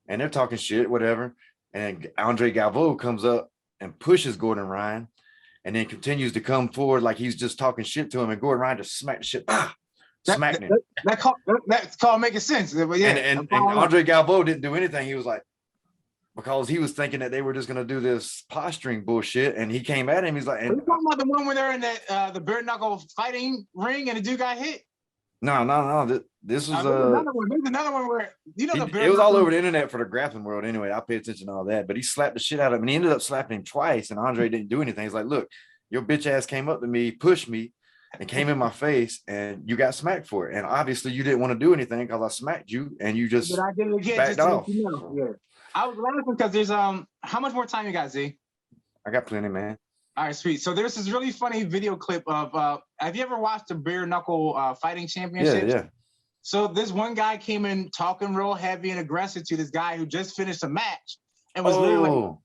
and they're talking shit, whatever. And Andre Galvão comes up and pushes Gordon Ryan, and then continues to come forward like he's just talking shit to him, and Gordon Ryan just smacked the shit. Smacked him. That's called making sense. But yeah, and Andre Galvão didn't do anything. He was like, because he was thinking that they were just gonna do this posturing bullshit, and he came at him. He's like, are you talking about the one where they're in that the bare knuckle fighting ring and the dude got hit? No. This was there's another one where it was all over the internet for the grappling world. Anyway, I pay attention to all that, but he slapped the shit out of him, and he ended up slapping him twice. And Andre didn't do anything. He's like, look, your bitch ass came up to me, pushed me, and came in my face, and you got smacked for it. And obviously, you didn't want to do anything because I smacked you, and you just backed off. Yeah. I was laughing because there's how much more time you got, Z? I got plenty, man. All right, sweet. So there's this really funny video clip of have you ever watched the bare knuckle fighting championship? Yeah. So this one guy came in talking real heavy and aggressive to this guy who just finished a match and was literally like,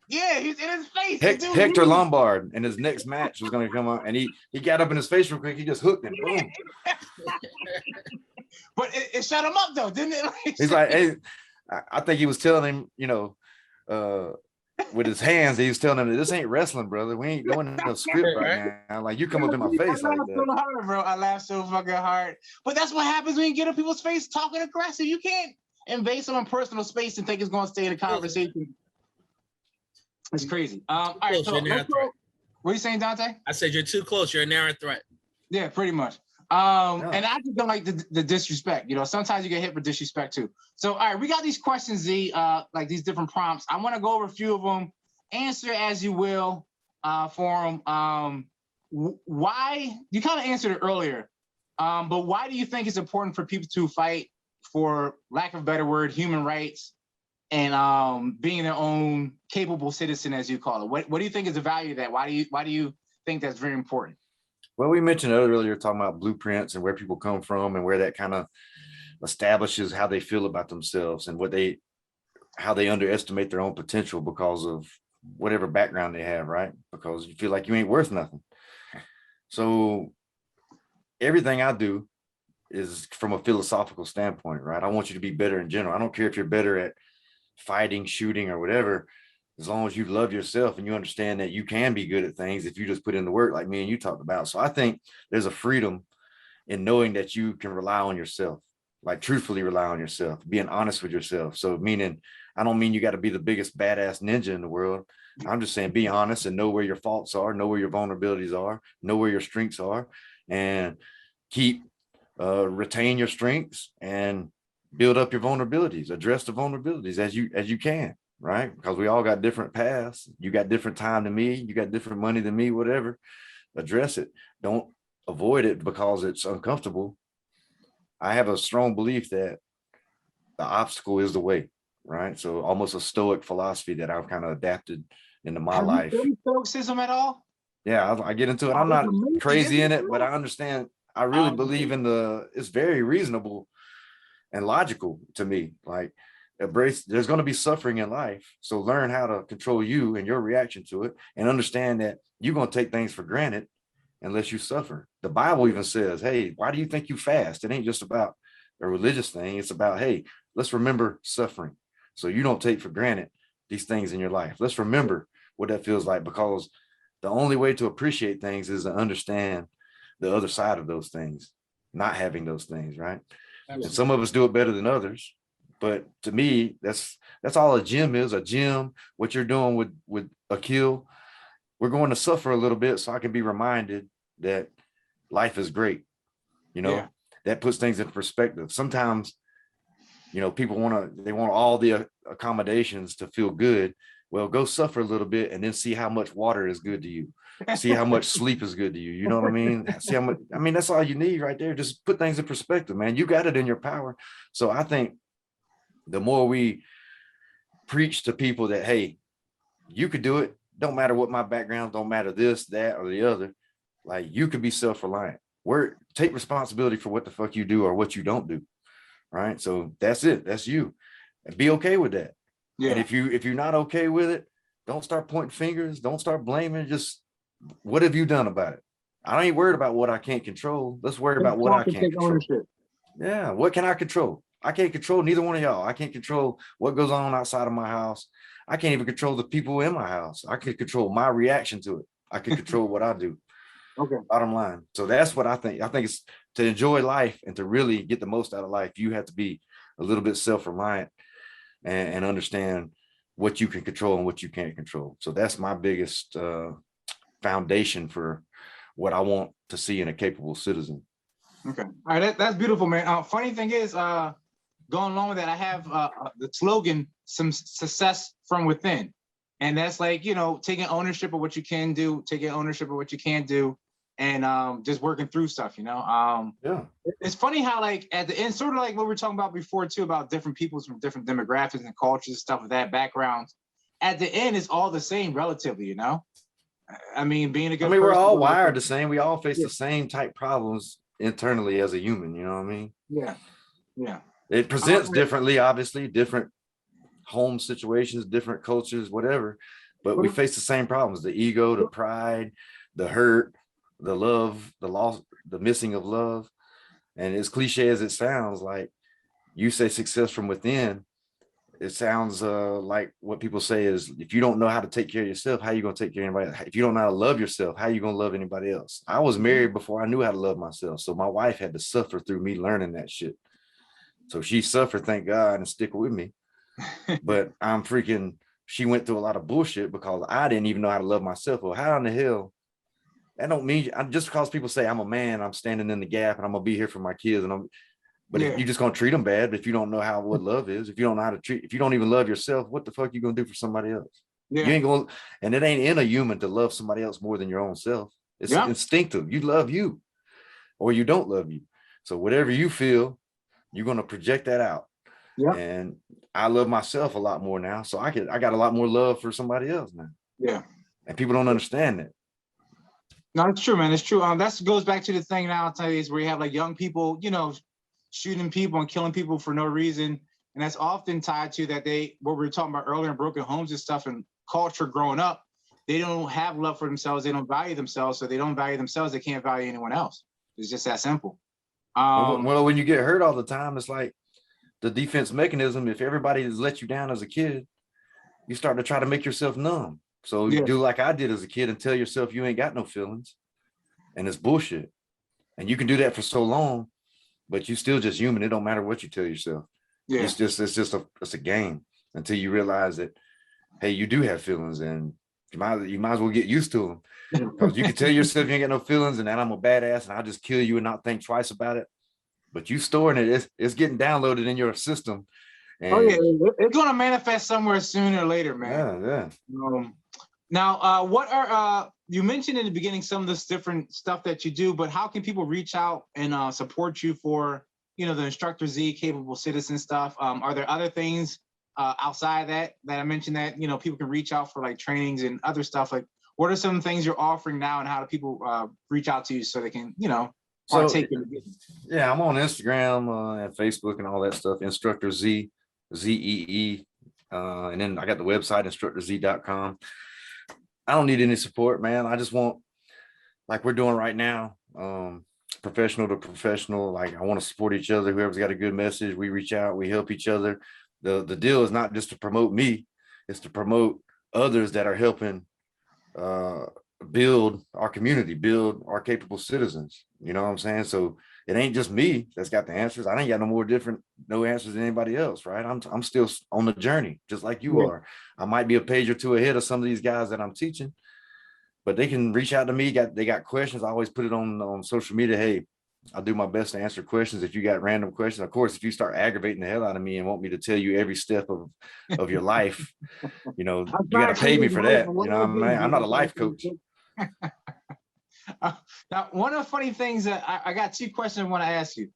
Yeah, he's in his face. Hector Lombard in his next match was going to come out, and he got up in his face real quick. He just hooked him. Boom. But it shut him up though, didn't it? He's like, hey, I think he was telling him, with his hands, he was telling him that this ain't wrestling, brother. We ain't doing no script right now. Like, you come up in my face like that. So hard, bro. I laugh so fucking hard. But that's what happens when you get in people's face talking aggressive. You can't invade someone's personal space and think it's going to stay in a conversation. It's crazy. All right, so let's go. What are you saying, Dante? I said you're too close. You're a narrow threat. Yeah, pretty much. And I just don't like the disrespect. Sometimes you get hit for disrespect too. So, all right, we got these questions, Z, like these different prompts. I want to go over a few of them. Answer as you will for them. Why? You kind of answered it earlier, but why do you think it's important for people to fight for, lack of a better word, human rights and being their own capable citizen, as you call it? What do you think is the value of that? Why do you think that's very important? Well, we mentioned earlier talking about blueprints and where people come from and where that kind of establishes how they feel about themselves and how they underestimate their own potential because of whatever background they have, right? Because you feel like you ain't worth nothing. So everything I do is from a philosophical standpoint, right? I want you to be better in general. I don't care if you're better at fighting, shooting, or whatever. As long as you love yourself and you understand that you can be good at things if you just put in the work like me and you talked about. So I think there's a freedom in knowing that you can rely on yourself, like truthfully rely on yourself, being honest with yourself. So meaning, I don't mean you got to be the biggest badass ninja in the world. I'm just saying be honest and know where your faults are, know where your vulnerabilities are, know where your strengths are, and retain your strengths and build up your vulnerabilities, address the vulnerabilities as you can. Right? Because we all got different paths. You got different time than me. You got different money than me, whatever. Address it. Don't avoid it because it's uncomfortable. I have a strong belief that the obstacle is the way, right? So almost a stoic philosophy that I've kind of adapted into my life. Have you stoicism at all? Yeah, I get into it. I'm not crazy in it, but I understand. I really believe in it's very reasonable and logical to me. Like, there's going to be suffering in life, so learn how to control you and your reaction to it, and understand that you're going to take things for granted unless you suffer. The Bible even says, hey, why do you think you fast? It ain't just about a religious thing. It's about, hey, let's remember suffering so you don't take for granted these things in your life. Let's remember what that feels like, because the only way to appreciate things is to understand the other side of those things, not having those things, right? And some of us do it better than others. But to me, that's all a gym is. A gym, what you're doing with Akil, we're going to suffer a little bit so I can be reminded that life is great. That puts things in perspective. Sometimes, people want all the accommodations to feel good. Well, go suffer a little bit and then see how much water is good to you. See how much sleep is good to you. You know what I mean? See how much, that's all you need right there. Just put things in perspective, man. You got it in your power. So I think the more we preach to people that, hey, you could do it. Don't matter what my background, don't matter this, that, or the other. Like, you could be self-reliant. Take responsibility for what the fuck you do or what you don't do. Right. So that's it. That's you. And be okay with that. Yeah. And if you're not okay with it, don't start pointing fingers. Don't start blaming. Just, what have you done about it? I ain't worried about what I can't control. Let's worry about what I can control. Ownership. Yeah. What can I control? I can't control neither one of y'all. I can't control what goes on outside of my house. I can't even control the people in my house. I can control my reaction to it. I can control what I do. Okay. Bottom line. So that's what I think. I think it's to enjoy life and to really get the most out of life. You have to be a little bit self-reliant and understand what you can control and what you can't control. So that's my biggest foundation for what I want to see in a capable citizen. Okay. All right. That's beautiful, man. Funny thing is, going along with that, I have the slogan, some success from within. And that's like, taking ownership of what you can do, taking ownership of what you can't do, and just working through stuff, Yeah. It's funny how, like, at the end, sort of like what we were talking about before, too, about different peoples from different demographics and cultures, stuff of that background. At the end, it's all the same relatively, being a good person, we're all wired the same. We all face the same type problems internally as a human, you know what I mean? Yeah. Yeah. It presents differently, obviously, different home situations, different cultures, whatever. but we face the same problems: the ego, the pride, the hurt, the love, the loss, the missing of love. And as cliche as it sounds, like you say success from within, it sounds like what people say is, if you don't know how to take care of yourself, how you going to take care of anybody? If you don't know how to love yourself, how you going to love anybody else? I was married before I knew how to love myself. So my wife had to suffer through me learning that shit. So she suffered, thank God, and stick with me. But she went through a lot of bullshit because I didn't even know how to love myself. Well, how in the hell? That don't mean, just because people say I'm a man, I'm standing in the gap and I'm going to be here for my kids. But if you're just going to treat them bad, but if you don't know what love is, if you don't know how to treat, if you don't even love yourself, what the fuck you going to do for somebody else? You ain't going to, and it ain't in a human to love somebody else more than your own self. It's instinctive. You love you or you don't love you. So whatever you feel, you're going to project that out. Yeah. And I love myself a lot more now. So I got a lot more love for somebody else now. Yeah. And people don't understand that. No, it's true, man. It's true. That goes back to the thing nowadays where you have like young people, shooting people and killing people for no reason. And that's often tied to what we were talking about earlier in broken homes and stuff and culture growing up. They don't have love for themselves. They don't value themselves. So they don't value themselves. They can't value anyone else. It's just that simple. Well, when you get hurt all the time, it's like the defense mechanism. If everybody has let you down as a kid, you start to try to make yourself numb. So you do like I did as a kid and tell yourself you ain't got no feelings. And it's bullshit. And you can do that for so long, but you still just human. It don't matter what you tell yourself. Yeah. It's a game until you realize that, hey, you do have feelings and you might as well get used to them. Because you can tell yourself you ain't got no feelings and that I'm a badass and I'll just kill you and not think twice about it. But you storing it, it's getting downloaded in your system. And it's going to manifest somewhere sooner or later, man. Yeah. Now, what are you mentioned in the beginning some of this different stuff that you do, but how can people reach out and support you for the Instructor Z capable citizen stuff? Are there other things outside that I mentioned that people can reach out for like trainings and other stuff? Like, what are some things you're offering now, and how do people reach out to you so they can partake in it? Yeah, I'm on Instagram and Facebook and all that stuff. Instructor Z, ZEE, and then I got the website instructorz.com. I don't need any support, man. I just want, like we're doing right now, professional to professional. Like I want to support each other. Whoever's got a good message, we reach out, we help each other. The deal is not just to promote me, it's to promote others that are helping build our community, build our capable citizens. You know what I'm saying? So it ain't just me that's got the answers. I ain't got no answers than anybody else, right? I'm still on the journey, just like you are. I might be a page or two ahead of some of these guys that I'm teaching, but they can reach out to me. They got questions. I always put it on social media. Hey, I'll do my best to answer questions. If you got random questions, of course, if you start aggravating the hell out of me and want me to tell you every step of your life, you got to pay me for that. You know what I mean? I'm not a life coach. Now, one of the funny things that I got two questions I want to ask you.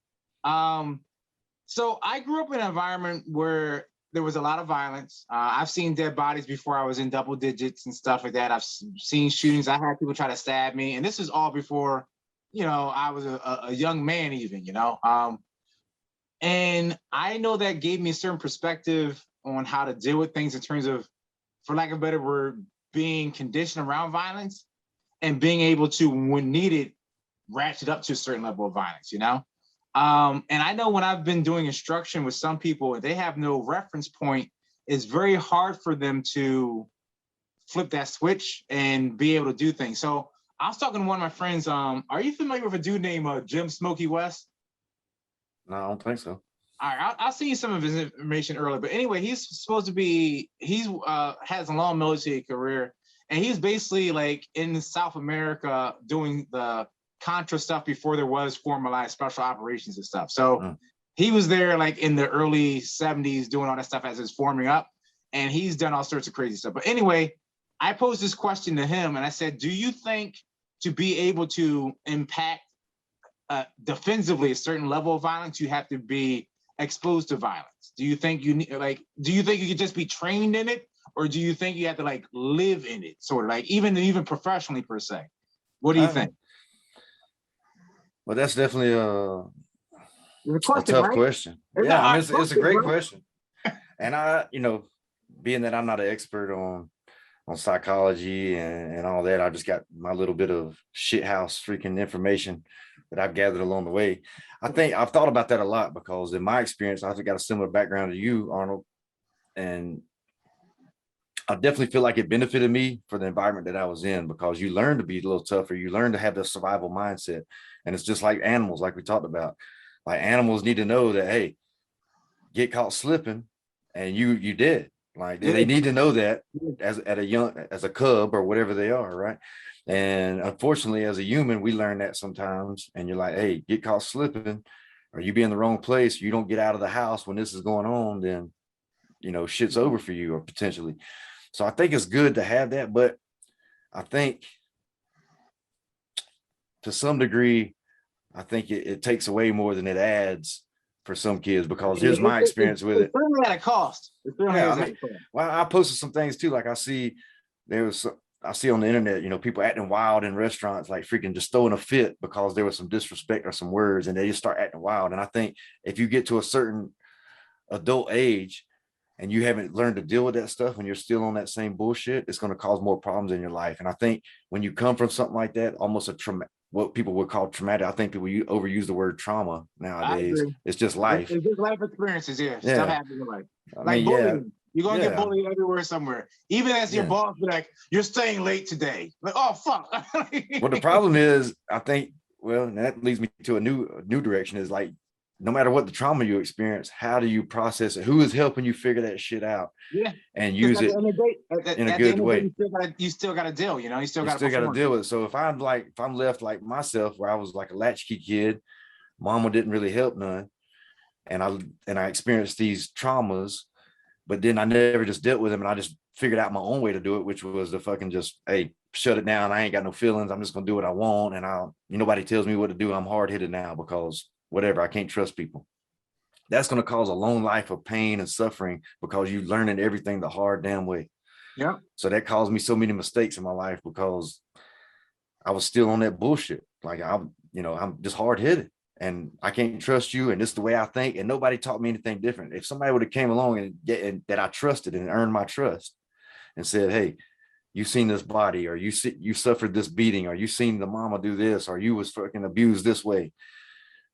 So I grew up in an environment where there was a lot of violence. I've seen dead bodies before I was in double digits and stuff like that. I've seen shootings. I had people try to stab me. And this is all before, I was a young man even, and I know that gave me a certain perspective on how to deal with things in terms of, for lack of a better word, being conditioned around violence and being able to, when needed, ratchet up to a certain level of violence, And I know when I've been doing instruction with some people, if they have no reference point, it's very hard for them to flip that switch and be able to do things. So I was talking to one of my friends. Are you familiar with a dude named Jim Smokey West? No, I don't think so. All right, I'll send you some of his information earlier. But anyway, he's has a long military career, and he's basically like in South America doing the Contra stuff before there was formalized special operations and stuff. So he was there like in the early 70s doing all that stuff as it's forming up, and he's done all sorts of crazy stuff. But anyway, I posed this question to him and I said, do you think to be able to impact defensively a certain level of violence, you have to be exposed to violence? Do you think you could just be trained in it, or do you think you have to like live in it, sort of like even professionally per se? What do you think? Well, that's definitely a tough question. Yeah, I mean, it's a great question. And I, being that I'm not an expert on on psychology and all that. I just got my little bit of shithouse freaking information that I've gathered along the way. I think I've thought about that a lot because in my experience, I've got a similar background to you, Arnold, and I definitely feel like it benefited me for the environment that I was in, because you learn to be a little tougher. You learn to have the survival mindset. And it's just like animals, like we talked about. Like animals need to know that, hey, get caught slipping and you did. Like they need to know that as a cub or whatever they are, right? And unfortunately, as a human, we learn that sometimes. And you're like, hey, get caught slipping, or you be in the wrong place, you don't get out of the house when this is going on, then shit's over for you, or potentially. So I think it's good to have that, but I think to some degree, I think it takes away more than it adds for some kids, because here's my experience with it. It's certainly at a cost. Well, I posted some things too. Like I see on the internet, people acting wild in restaurants, like freaking just throwing a fit because there was some disrespect or some words, and they just start acting wild. And I think if you get to a certain adult age and you haven't learned to deal with that stuff and you're still on that same bullshit, it's going to cause more problems in your life. And I think when you come from something like that, almost what people would call traumatic, I think people overuse the word trauma nowadays. It's just life. It's just life experiences, yeah. Stuff happens in life. Like bullying. You're going to get bullied everywhere somewhere. Even as your boss be like, you're staying late today. Like, oh, fuck. Well, the problem is, I think, and that leads me to a new direction, is like, no matter what the trauma you experience, how do you process it? Who is helping you figure that shit out? Yeah. And use it in a good way. You still got to deal, you still got to deal with it. So if I'm left like myself, where I was like a latchkey kid, mama didn't really help none, and I experienced these traumas, but then I never just dealt with them, and I just figured out my own way to do it, which was to fucking just, hey, shut it down. I ain't got no feelings. I'm just gonna do what I want, and nobody tells me what to do. I'm hard-headed now because whatever, I can't trust people. That's going to cause a long life of pain and suffering, because you're learning everything the hard damn way. Yeah. So that caused me so many mistakes in my life, because I was still on that bullshit. Like I'm just hard-headed, and I can't trust you, and it's the way I think, and nobody taught me anything different. If somebody would have came along and that I trusted and earned my trust and said, hey, you seen this body, or you suffered this beating, or you seen the mama do this, or you was fucking abused this way,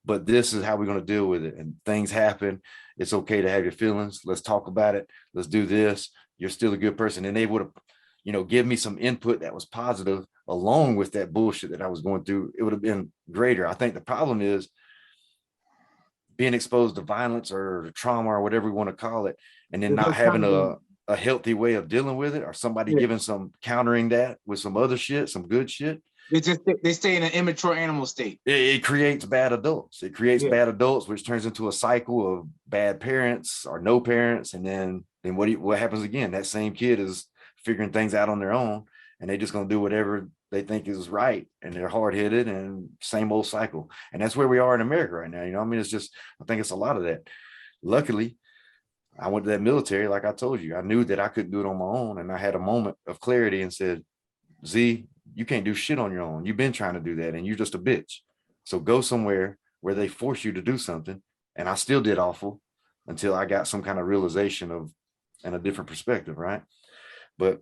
but this is how we're going to deal with it. And things happen. It's okay to have your feelings. Let's talk about it. Let's do this. You're still a good person. And they would have, give me some input that was positive along with that bullshit that I was going through. It would have been greater. I think the problem is being exposed to violence or trauma or whatever we want to call it, and then not having a healthy way of dealing with it, or somebody giving some countering that with some other shit, some good shit. They stay in an immature animal state. It creates bad adults. It creates bad adults, which turns into a cycle of bad parents or no parents. And then what happens again? That same kid is figuring things out on their own, and they're just going to do whatever they think is right. And they're hard-headed, and same old cycle. And that's where we are in America right now. It's just, I think it's a lot of that. Luckily, I went to that military. Like I told you, I knew that I couldn't do it on my own. And I had a moment of clarity and said, Z, you can't do shit on your own. You've been trying to do that, and you're just a bitch. So go somewhere where they force you to do something. And I still did awful until I got some kind of realization and a different perspective, right? But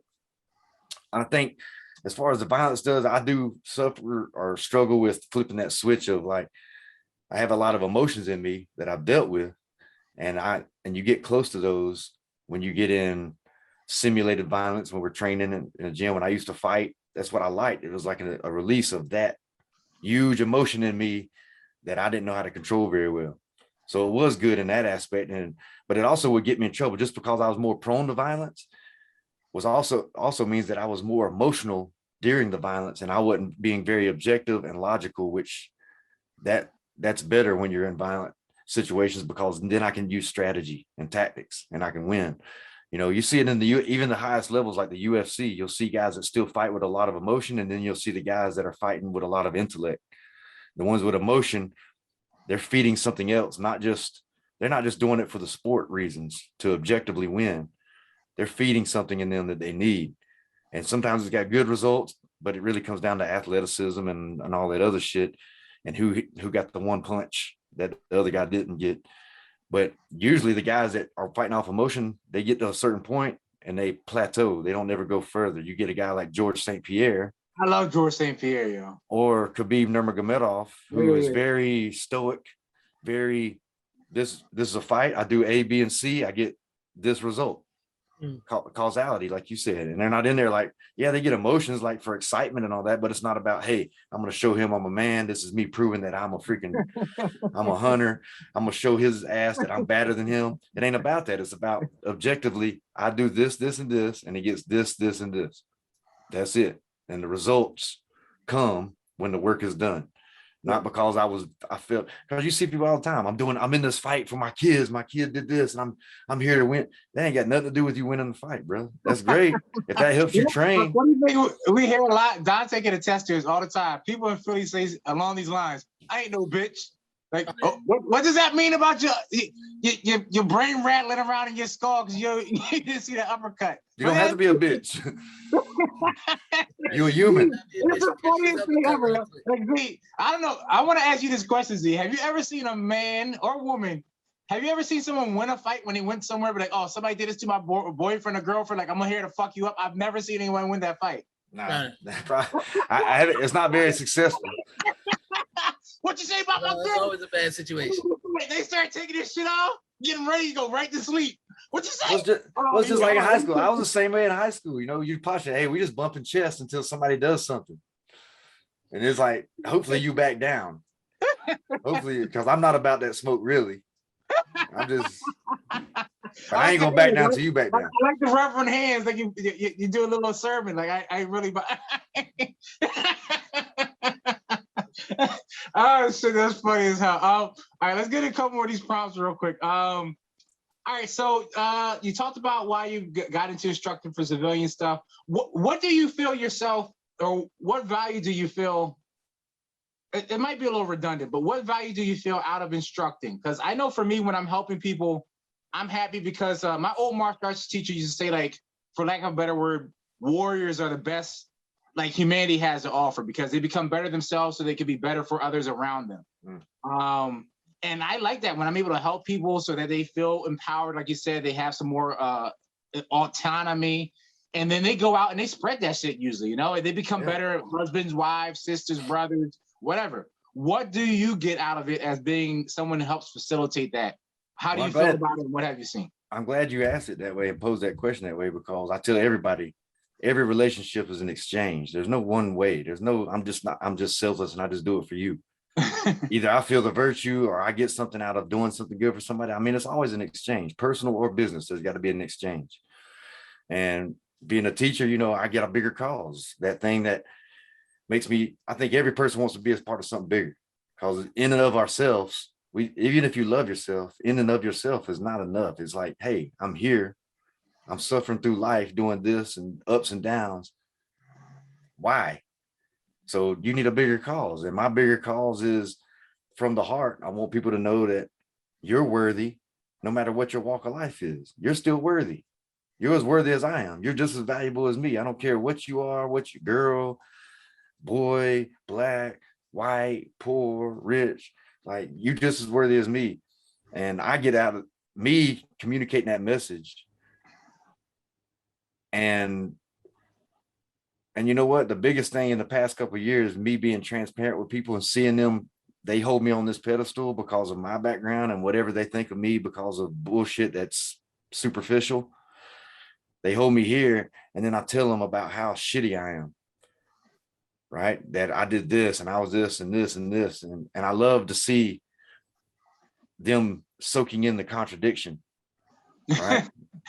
I think as far as the violence does, I do suffer or struggle with flipping that switch of, like, I have a lot of emotions in me that I've dealt with, and you get close to those when you get in simulated violence, when we're training in a gym. When I used to fight, that's what I liked. It was like a release of that huge emotion in me that I didn't know how to control very well. So it was good in that aspect. But it also would get me in trouble, just because I was more prone to violence was also means that I was more emotional during the violence, and I wasn't being very objective and logical, which that's better when you're in violent situations, because then I can use strategy and tactics and I can win. You see it in even the highest levels, like the UFC. You'll see guys that still fight with a lot of emotion, and then you'll see the guys that are fighting with a lot of intellect. The ones with emotion, they're feeding something else. They're not just doing it for the sport reasons to objectively win. They're feeding something in them that they need. And sometimes it's got good results, but it really comes down to athleticism and all that other shit, and who got the one punch that the other guy didn't get. But usually the guys that are fighting off emotion, they get to a certain point and they plateau. They don't never go further. You get a guy like George St. Pierre. I love George St. Pierre, yo. Or Khabib Nurmagomedov, who is Yeah. very stoic, very, this is a fight. I do A, B, and C. I get this result. Causality, like you said. And they're not in there like, yeah, they get emotions like for excitement and all that, but it's not about, hey, I'm going to show him I'm a man. This is me proving that I'm a hunter. I'm going to show his ass that I'm better than him. It ain't about that. It's about objectively, I do this, this, and this, and he gets this, this, and this. That's it. And the results come when the work is done. Not because I felt, because you see people all the time. I'm in this fight for my kids. My kid did this, and I'm here to win. That ain't got nothing to do with you winning the fight, bro. That's great. If that helps you train. What do you think? We hear a lot. Dante can attest to this all the time. People in Philly say along these lines, I ain't no bitch. Like, oh, what does that mean about your brain rattling around in your skull because you didn't see the uppercut? You don't have to be a bitch. You're a human. It's the funniest thing ever. Like, Z, I don't know. I want to ask you this question, Z. Have you ever seen a man or woman? Have you ever seen someone win a fight when they went somewhere, but like, oh, somebody did this to my boyfriend or girlfriend? Like, I'm here to fuck you up. I've never seen anyone win that fight. Nah, I haven't. It's not very successful. What you say about my girl? It's always a bad situation. They start taking this shit off, getting ready to go right to sleep. What you say? It was just like in high school. I was the same way in high school. You know, you posture, hey, we just bumping chests until somebody does something. And it's like, hopefully you back down. Hopefully, because I'm not about that smoke, really. I'm just, I ain't gonna back down till you back down. I like the reverend hands, like you do a little sermon. Like I really. Oh shit, that's funny as hell. All right, let's get a couple more of these prompts real quick. All right, so you talked about why you got into instructing for civilian stuff. What do you feel yourself, or what value do you feel? It might be a little redundant, but what value do you feel out of instructing? Because I know for me, when I'm helping people, I'm happy because my old martial arts teacher used to say, like, for lack of a better word, warriors are the best like humanity has to offer because they become better themselves so they can be better for others around them. And I like that when I'm able to help people so that they feel empowered. Like you said, they have some more autonomy, and then they go out and they spread that shit usually, you know, they become better husbands, wives, sisters, brothers, whatever. What do you get out of it as being someone who helps facilitate that? How do you feel about it? What have you seen? I'm glad you asked it that way and posed that question that way, because I tell everybody, every relationship is an exchange. There's no one way. There's no, I'm just selfless and I just do it for you. Either I feel the virtue or I get something out of doing something good for somebody. I mean, it's always an exchange, personal or business. There's got to be an exchange. And being a teacher, you know, I get a bigger cause. That thing that makes me, I think every person wants to be as part of something bigger, because in and of ourselves, even if you love yourself, in and of yourself is not enough. It's like, hey, I'm here. I'm suffering through life doing this and ups and downs. Why? So you need a bigger cause. And my bigger cause is from the heart. I want people to know that you're worthy, no matter what your walk of life is. You're still worthy. You're as worthy as I am. You're just as valuable as me. I don't care what you are, what you girl, boy, black, white, poor, rich. Like, you're just as worthy as me. And I get out of me communicating that message. And you know what? The biggest thing in the past couple of years, me being transparent with people and seeing them, they hold me on this pedestal because of my background and whatever they think of me because of bullshit that's superficial. They hold me here, and then I tell them about how shitty I am, right? That I did this and I was this and this and this. And I love to see them soaking in the contradiction, right?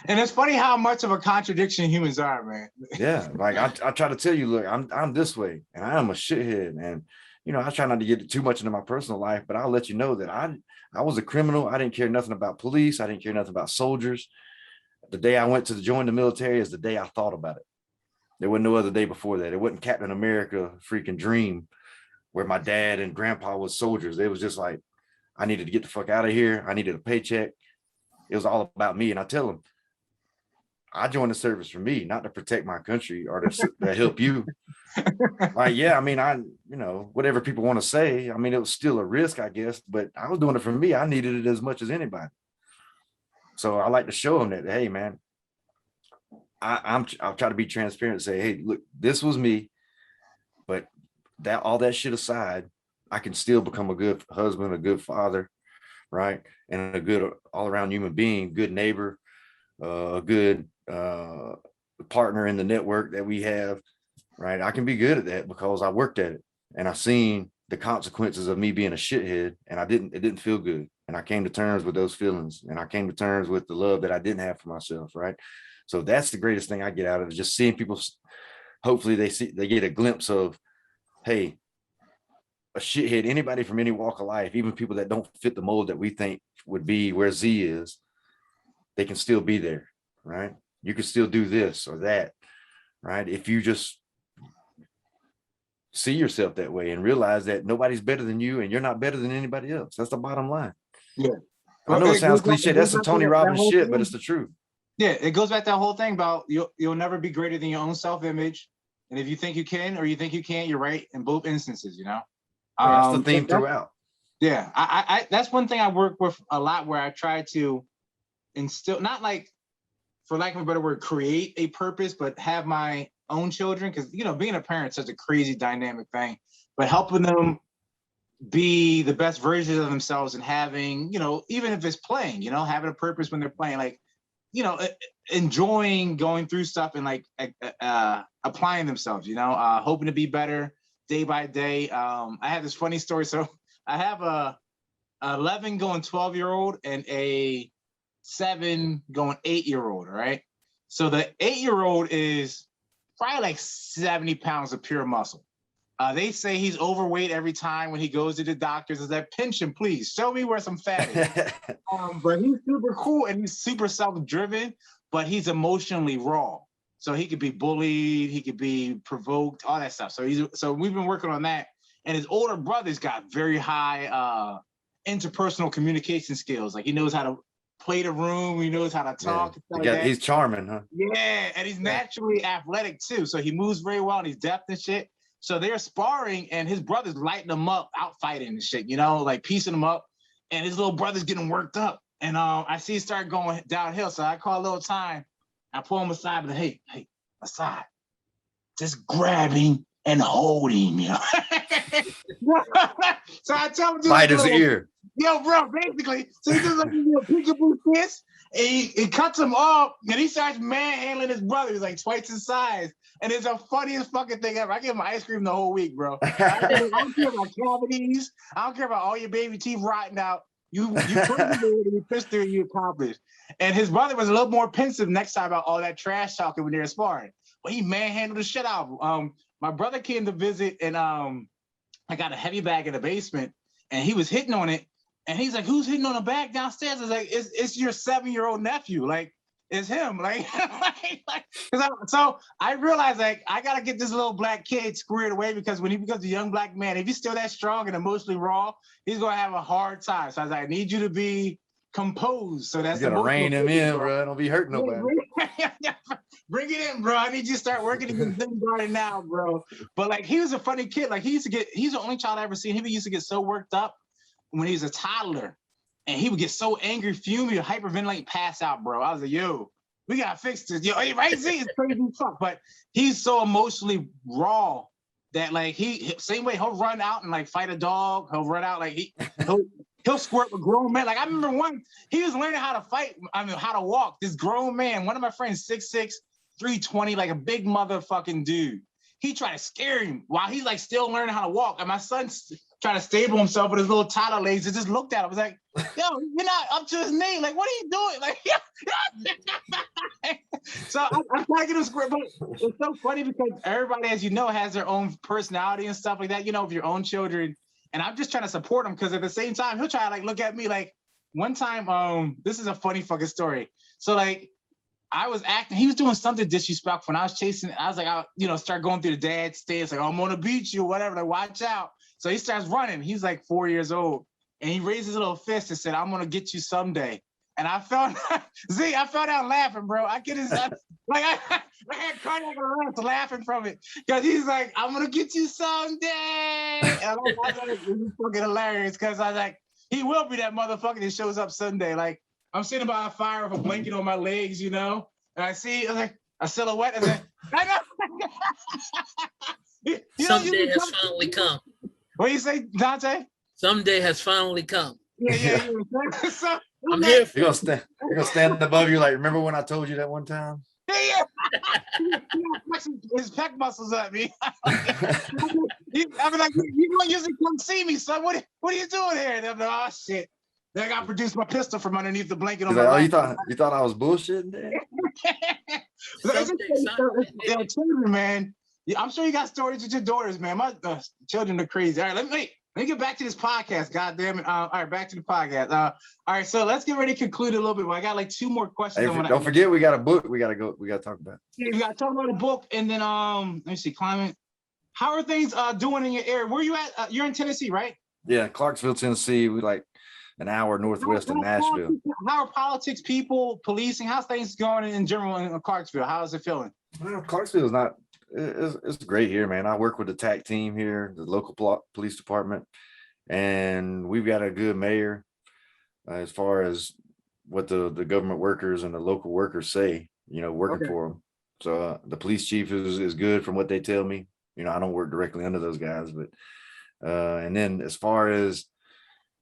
And it's funny how much of a contradiction humans are, man. Yeah, like I try to tell you, look, I'm this way and I am a shithead. And, you know, I try not to get too much into my personal life, but I'll let you know that I was a criminal. I didn't care nothing about police. I didn't care nothing about soldiers. The day I went to join the military is the day I thought about it. There wasn't no other day before that. It wasn't Captain America freaking dream where my dad and grandpa was soldiers. It was just like, I needed to get the fuck out of here. I needed a paycheck. It was all about me. And I tell them, I joined the service for me, not to protect my country or to help you. Like, yeah, I mean, you know, whatever people want to say, I mean, it was still a risk, I guess, but I was doing it for me. I needed it as much as anybody. So I like to show them that, hey, man, I'll try to be transparent and say, hey, look, this was me, but that all that shit aside, I can still become a good husband, a good father, right? And a good all around human being, good neighbor, a good partner in the network that we have, right? I can be good at that because I worked at it and I've seen the consequences of me being a shithead, and it didn't feel good. And I came to terms with those feelings, and I came to terms with the love that I didn't have for myself, right? So that's the greatest thing I get out of it, just seeing people. Hopefully they get a glimpse of, hey, a shithead, anybody from any walk of life, even people that don't fit the mold that we think would be where Z is, they can still be there, right? You can still do this or that, right? If you just see yourself that way and realize that nobody's better than you and you're not better than anybody else. That's the bottom line. Yeah. I know it sounds cliche. That's some back to Tony that Robbins whole shit, thing. but it's the truth. Yeah, it goes back to that whole thing about you'll never be greater than your own self-image. And if you think you can or you think you can't, you're right in both instances, you know? That's the theme throughout. Yeah, I that's one thing I work with a lot, where I try to instill, not like, for lack of a better word, create a purpose, but have my own children, because, you know, being a parent is such a crazy dynamic thing, but helping them be the best versions of themselves and having, you know, even if it's playing, you know, having a purpose when they're playing, like, you know, enjoying going through stuff and like applying themselves, you know, hoping to be better day by day. I have this funny story. So I have a 11 going 12-year-old and a 7 going 8-year-old. All right. So the 8-year-old is probably like 70 pounds of pure muscle. They say he's overweight every time when he goes to the doctors. Is that, pinch him, please. Show me where some fat is. But he's super cool and he's super self-driven, but he's emotionally raw. So he could be bullied, he could be provoked, all that stuff. So we've been working on that. And his older brother's got very high interpersonal communication skills. Like, he knows how to play the room, he knows how to talk. Yeah. He's charming, huh? Yeah, and he's naturally athletic too. So he moves very well and he's deft and shit. So they're sparring and his brother's lighting him up, out fighting and shit, you know, like piecing him up. And his little brother's getting worked up. And I see he start going downhill. So I call a little time. I pull him aside, but hey, aside. Just grab him and hold him, you know. So I tell him, bite his ear. Yo, bro, basically. So he does like a little peekaboo kiss, and he cuts him off, and he starts manhandling his brother. He's like twice his size. And it's the funniest fucking thing ever. I give him ice cream the whole week, bro. I don't care about cavities. I don't care about all your baby teeth rotting out. You pissed through, you accomplished. And his brother was a little more pensive next time about all that trash talking when they were sparring. But he manhandled the shit out of him. My brother came to visit, and I got a heavy bag in the basement, and he was hitting on it. And he's like, "Who's hitting on the bag downstairs?" I was like, it's your 7-year-old nephew. Like, it's him. So I realized, like, I gotta get this little black kid squared away, because when he becomes a young black man, if he's still that strong and emotionally raw, he's gonna have a hard time. So I was like, I need you to be composed. So that's, you gotta rein him in, bro. Don't be hurting nobody. Bring it in, bro. I need you to start working in the Zen garden now, bro. But like, he was a funny kid. Like, he's the only child I ever seen. He used to get so worked up when he was a toddler. And he would get so angry, fuming, hyperventilate, pass out, bro. I was like, yo, we gotta fix this. Yo, right? See, it's crazy fuck. But he's so emotionally raw that, like, he same way he'll run out and like fight a dog. He'll run out, like he'll squirt with grown men. Like, I remember one, he was learning how to fight. I mean, how to walk. This grown man, one of my friends, 6'6", 320, like a big motherfucking dude. He tried to scare him while he's like still learning how to walk. And my son's trying to stable himself with his little toddler legs and just looked at him. I was like, yo, you're not up to his knee. Like, what are you doing? Like, so I'm trying to get him square, but it's so funny because everybody, as you know, has their own personality and stuff like that, you know, of your own children. And I'm just trying to support him, because at the same time, he'll try to like look at me. Like, one time, this is a funny fucking story. So like, I was acting, he was doing something disrespectful, and I was chasing, I was like, I'll, you know, start going through the dad stairs, like, I'm gonna beat you, whatever, like, watch out. So he starts running. He's like 4 years old, and he raised his little fist and said, I'm gonna get you someday. And I fell down laughing, bro. I get his, like, I had cardiac arrest laughing from it, because he's like, I'm gonna get you someday. And I thought it was fucking hilarious, because I was like, he will be that motherfucker that shows up Sunday. Like, I'm sitting by a fire with a blanket on my legs, you know, and I was like, a silhouette, and then I know. Someday has finally come. What do you say, Dante? Someday has finally come. Yeah. So, I'm here for You're gonna stand above you like, remember when I told you that one time? Yeah. His pec muscles at me. I mean, like, you don't usually come see me, son. What are you doing here? And I'm like, oh shit. Then I got produced my pistol from underneath the blanket on He's my like, oh, lap. you thought I was bullshitting there? Yeah, children, man. Yeah, I'm sure you got stories with your daughters, man. My children are crazy. All right, let me get back to this podcast. God damn it. All right, back to the podcast. All right, so let's get ready to conclude a little bit. I got like 2 more questions. Hey, don't forget, we got a book. We got to talk about. Yeah, we got to talk about the book, and then let me see, climate. How are things doing in your area? Where you at? You're in Tennessee, right? Yeah, Clarksville, Tennessee. We like an hour northwest of Nashville. How are politics, people, policing? How's things going in general in Clarksville? How is it feeling? Well, Clarksville is not. It's great here, man. I work with the TAC team here, the local police department, and we've got a good mayor as far as what the government workers and the local workers say, working for them. So the police chief is good from what they tell me. I don't work directly under those guys, but and then as far as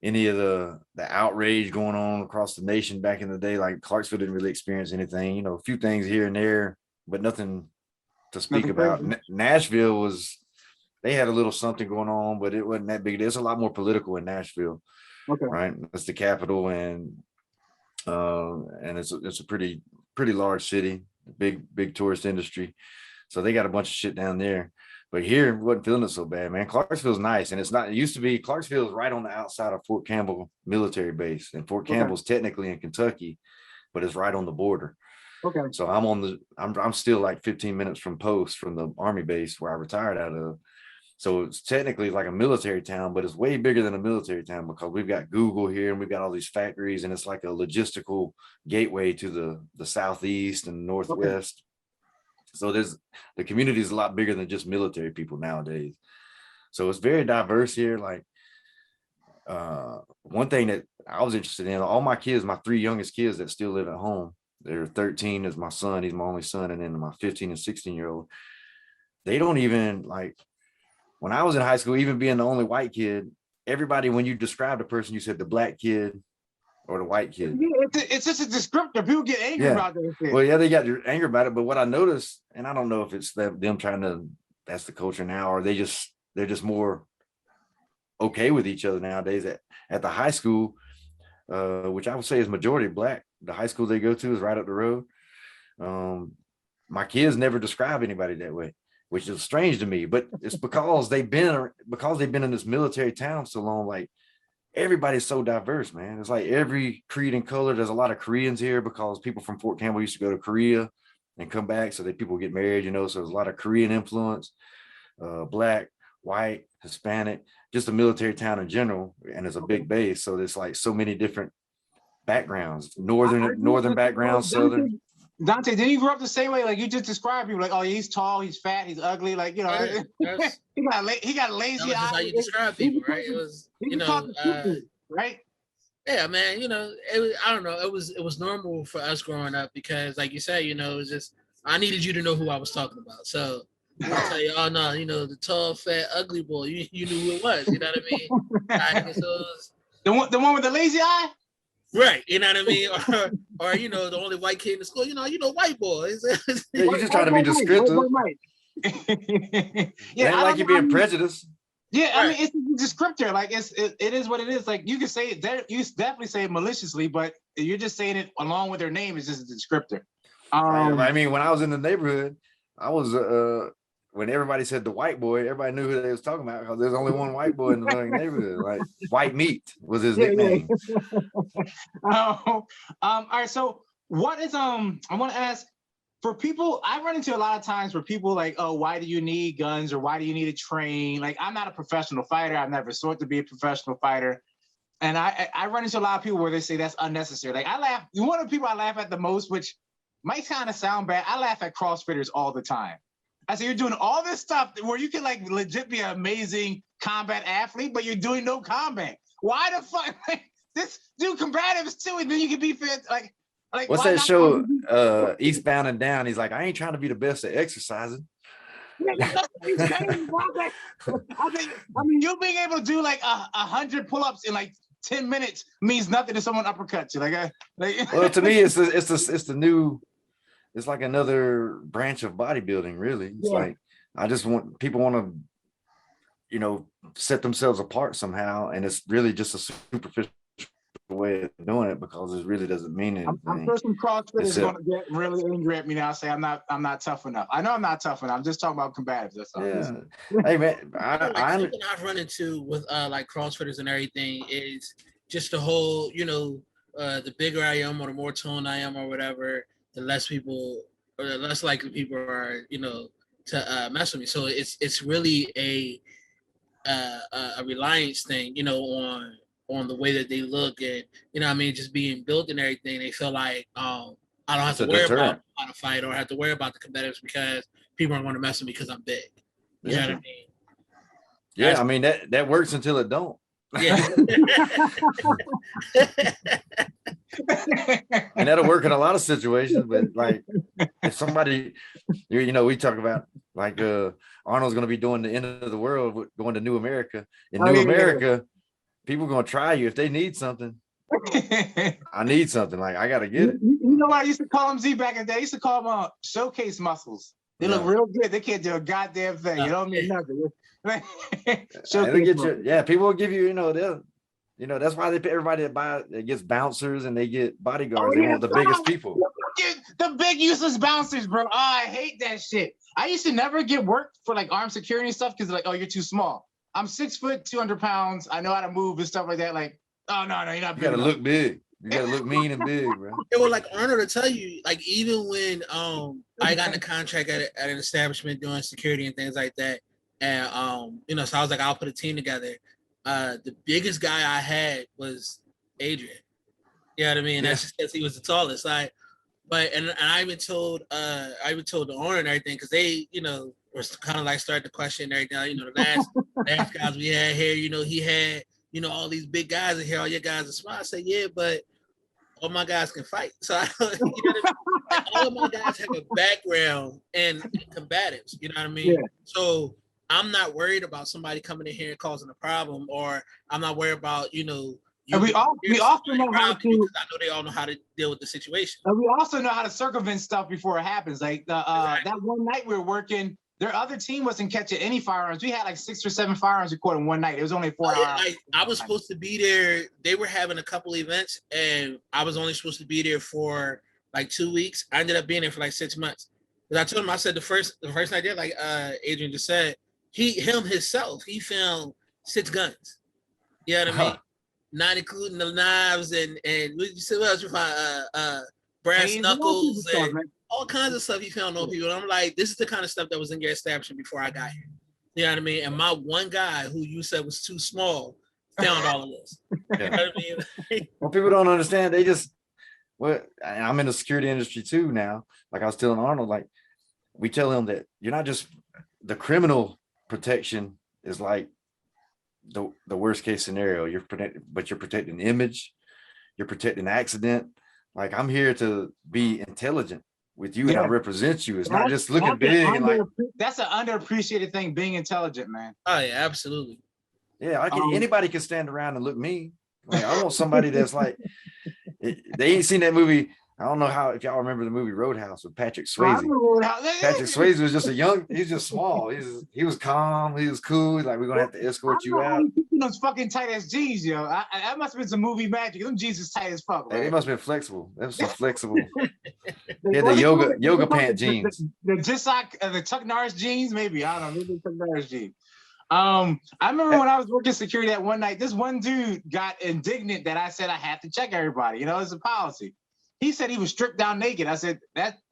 any of the outrage going on across the nation back in the day, like Clarksville didn't really experience anything, a few things here and there, but nothing to speak about. Nashville they had a little something going on, but it wasn't that big. There's a lot more political in Nashville, right? That's the capital, and it's a pretty large city, big tourist industry. So they got a bunch of shit down there. But here, wasn't feeling it so bad, man. Clarksville's nice, and it's not. It used to be Clarksville is right on the outside of Fort Campbell military base, and Fort Campbell's technically in Kentucky, but it's right on the border. Okay. So I'm still like 15 minutes from post from the Army base where I retired out of. So it's technically like a military town, but it's way bigger than a military town because we've got Google here and we've got all these factories, and it's like a logistical gateway to the southeast and northwest. So the community is a lot bigger than just military people nowadays. So it's very diverse here. Like one thing that I was interested in, all my kids, my 3 youngest kids that still live at home, they're 13 is my son, he's my only son, and then my 15 and 16-year-old, they don't even like, when I was in high school, even being the only white kid, everybody, when you described a person, you said the black kid or the white kid. Yeah, it's just a descriptor. People get angry about that shit. Well, yeah, they got angry about it. But what I noticed, and I don't know if it's them trying to, that's the culture now, or they're just more okay with each other nowadays. At the high school, which I would say is majority black, the high school they go to is right up the road. My kids never describe anybody that way, which is strange to me. But it's because they've been in this military town so long. Like, everybody's so diverse, man. It's like every creed and color. There's a lot of Koreans here because people from Fort Campbell used to go to Korea and come back, so that people get married, so there's a lot of Korean influence, black, white, Hispanic, just a military town in general, and it's a big base. So there's like so many different backgrounds, northern backgrounds, southern. Dante, didn't you grow up the same way? Like you just described people, like, oh, he's tall, he's fat, he's ugly, like, he got lazy eyes. How you describe people, right? It was, right? Yeah, man. I don't know. It was normal for us growing up because, like you said, it was just, I needed you to know who I was talking about. So I'll tell you, oh no, the tall, fat, ugly boy. You knew who it was. You know what I mean? So the one with the lazy eye. Right, you know what I mean, or the only white kid in the school, white boys. Yeah, you're just trying to be descriptive. Yeah, like you being prejudiced. Yeah, right. I mean, it's a descriptor. Like it is what it is. Like you can say it there, you definitely say it maliciously, but you're just saying it along with their name is just a descriptor. I mean, when I was in the neighborhood, I was when everybody said the white boy, everybody knew who they was talking about because there's only one white boy in the neighborhood. Like White Meat was his nickname. All right. So what is I want to ask for people. I run into a lot of times where people like, oh, why do you need guns or why do you need to train? Like, I'm not a professional fighter. I've never sought to be a professional fighter. And I run into a lot of people where they say that's unnecessary. Like I laugh. One of the people I laugh at the most, which might kind of sound bad, I laugh at CrossFitters all the time. I say, you're doing all this stuff where you can like legit be an amazing combat athlete, but you're doing no combat. Why the fuck? This do combatives too, and then you can be fit. Like Like, What's why that not? show? Eastbound and Down. He's like, I ain't trying to be the best at exercising. That's what he's saying, bro. I mean, you being able to do like 100 pull-ups in like 10 minutes means nothing to someone uppercuts you. Well, to me, it's the new. It's like another branch of bodybuilding. Really, it's like I just want people want to, set themselves apart somehow, and it's really just a superficial way of doing it because it really doesn't mean anything. I'm sure some CrossFitters going to get really angry at me now. Say I'm not tough enough. I know I'm not tough enough. I'm just talking about combatives. That's all. Yeah. Hey man, something I've run into with like CrossFitters and everything is just the whole, the bigger I am or the more toned I am or whatever, the less people or the less likely people are, to mess with me. So it's really a reliance thing, on the way that they look and just being built and everything. They feel like I don't have to worry about how to fight or have to worry about the competitors because people aren't going to mess with me because I'm big. You know what I mean? Yeah, I mean that works until it don't. Yeah. And that'll work in a lot of situations, but like if somebody, we talk about like Arnold's going to be doing the end of the world, going to New America. In New America, people are going to try you if they need something. I need something. Like I got to get it. You know what I used to call them, Z, back in the day? I used to call them showcase muscles. They look real good. They can't do a goddamn thing. You don't mean nothing. People will give you, that's why everybody that gets bouncers and they get bodyguards. They want the biggest people. The big useless bouncers, bro. Oh, I hate that shit. I used to never get work for like armed security and stuff because like, oh, you're too small. I'm 6 foot, 200 pounds. I know how to move and stuff like that. Like, oh no, you're not big. You gotta look big. You gotta look mean and big, bro. It was like Arnold to tell you, like even when I got in a contract at an establishment doing security and things like that, and so I was like, I'll put a team together. The biggest guy I had was Adrian. You know what I mean? That's just because he was the tallest. And I even told the owner and everything because they, were kind of like starting to question everything. The last guys we had here, he had, all these big guys in here, all your guys are small. I said, yeah, but all my guys can fight. So all of my guys have a background in combatives. You know what I mean? Yeah. So I'm not worried about somebody coming in here and causing a problem, or I'm not worried about, and we also know how to. I know they all know how to deal with the situation. And we also know how to circumvent stuff before it happens. Like that one night we were working, their other team wasn't catching any firearms. We had like 6 or 7 firearms recorded in one night. It was only 4 hours. I was supposed to be there. They were having a couple events, and I was only supposed to be there for like 2 weeks. I ended up being there for like 6 months. Because I told him, I said the first night there, like Adrian just said, himself, he found 6 guns. You know what I mean? 9 including the knives and what else you find? Brass knuckles and all kinds of stuff he found on people. And I'm like, this is the kind of stuff that was in your establishment before I got here. You know what I mean? And my one guy who you said was too small found all of this. You know what I mean? Well, people don't understand. I'm in the security industry too now. Like I was telling Arnold, like we tell him that you're not just the criminal protection is like the worst case scenario. You're protecting image, you're protecting accident. Like I'm here to be intelligent with you and I represent you. It's not just looking big and like that's an underappreciated thing, being intelligent, man. Oh yeah, absolutely. Yeah, anybody can stand around and look mean. Like I want somebody that's like they ain't seen that movie. I don't know if y'all remember the movie Roadhouse with Patrick Swayze. Patrick Swayze was just he's just small. He was calm, he was cool. He's like, we're gonna have to escort you out. Those fucking tight ass jeans, yo. That must have been some movie magic. Them jeans is tight as fuck. Hey, they must have been flexible. That was some flexible. Yeah, the yoga pant jeans. The Chuck Norris jeans, maybe. I don't know, maybe Chuck Norris jeans. I remember when I was working security that one night, this one dude got indignant that I said I had to check everybody. It's a policy. He said he was stripped down naked. I said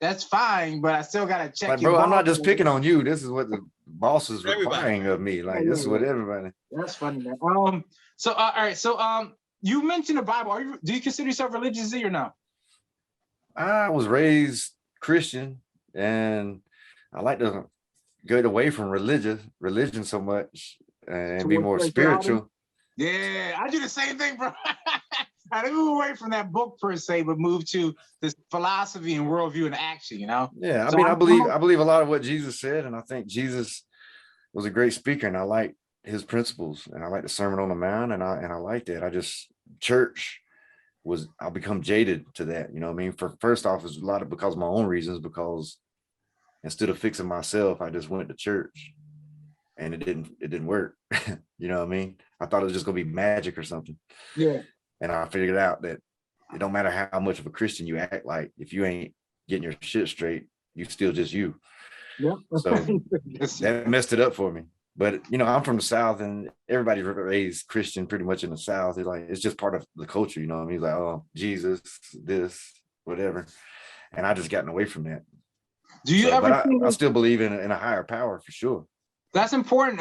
that's fine, but I still gotta check. Like, bro, I'm not just picking on you. This is what the boss is requiring of me. Like this is what everybody. That's funny, man. So all right. So you mentioned the Bible. Do you consider yourself religious, Z, or no? I was raised Christian, and I like to get away from religion so much and be more spiritual. Yeah, I do the same thing, bro. How to move away from that book per se, but move to this philosophy and worldview and action, you know? Yeah, I So mean, I believe a lot of what Jesus said, and I think Jesus was a great speaker, and I like his principles, and I like the Sermon on the Mount, and I like that. I just church I'll become jaded to that. You know what I mean? For first off, it's a lot of because of my own reasons, because instead of fixing myself, I just went to church and it didn't work. You know what I mean? I thought it was just gonna be magic or something. Yeah. And I figured out that it don't matter how much of a Christian you act like, if you ain't getting your shit straight, you still just you. Yeah. So that messed it up for me. But you know, I'm from the South, and everybody's raised Christian pretty much in the South. It's just part of the culture, you know what I mean? Like, oh, Jesus, this, whatever. And I just gotten away from that. Do you ever but I still believe in a higher power for sure. That's important.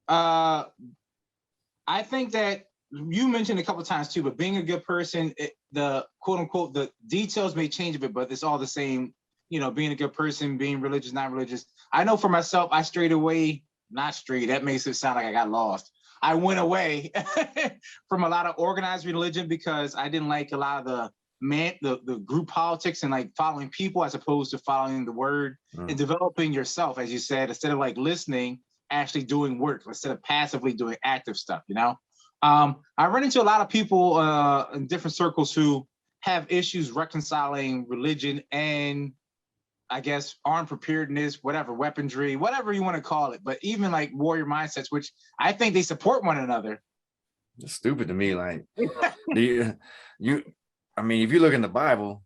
I think that you mentioned a couple of times too, but being a good person, the quote unquote, the details may change a bit, but it's all the same, you know, being a good person, being religious, not religious. I know for myself, I strayed away, not strayed, that makes it sound like I got lost. I went away from a lot of organized religion because I didn't like a lot of the group politics and like following people as opposed to following the word and developing yourself, as you said, instead of like listening, actually doing work instead of passively doing active stuff, you know? I run into a lot of people in different circles who have issues reconciling religion and I guess armed preparedness, whatever, weaponry, whatever you want to call it, but even like warrior mindsets, which I think they support one another. It's stupid to me. Like, I mean, if you look in the Bible,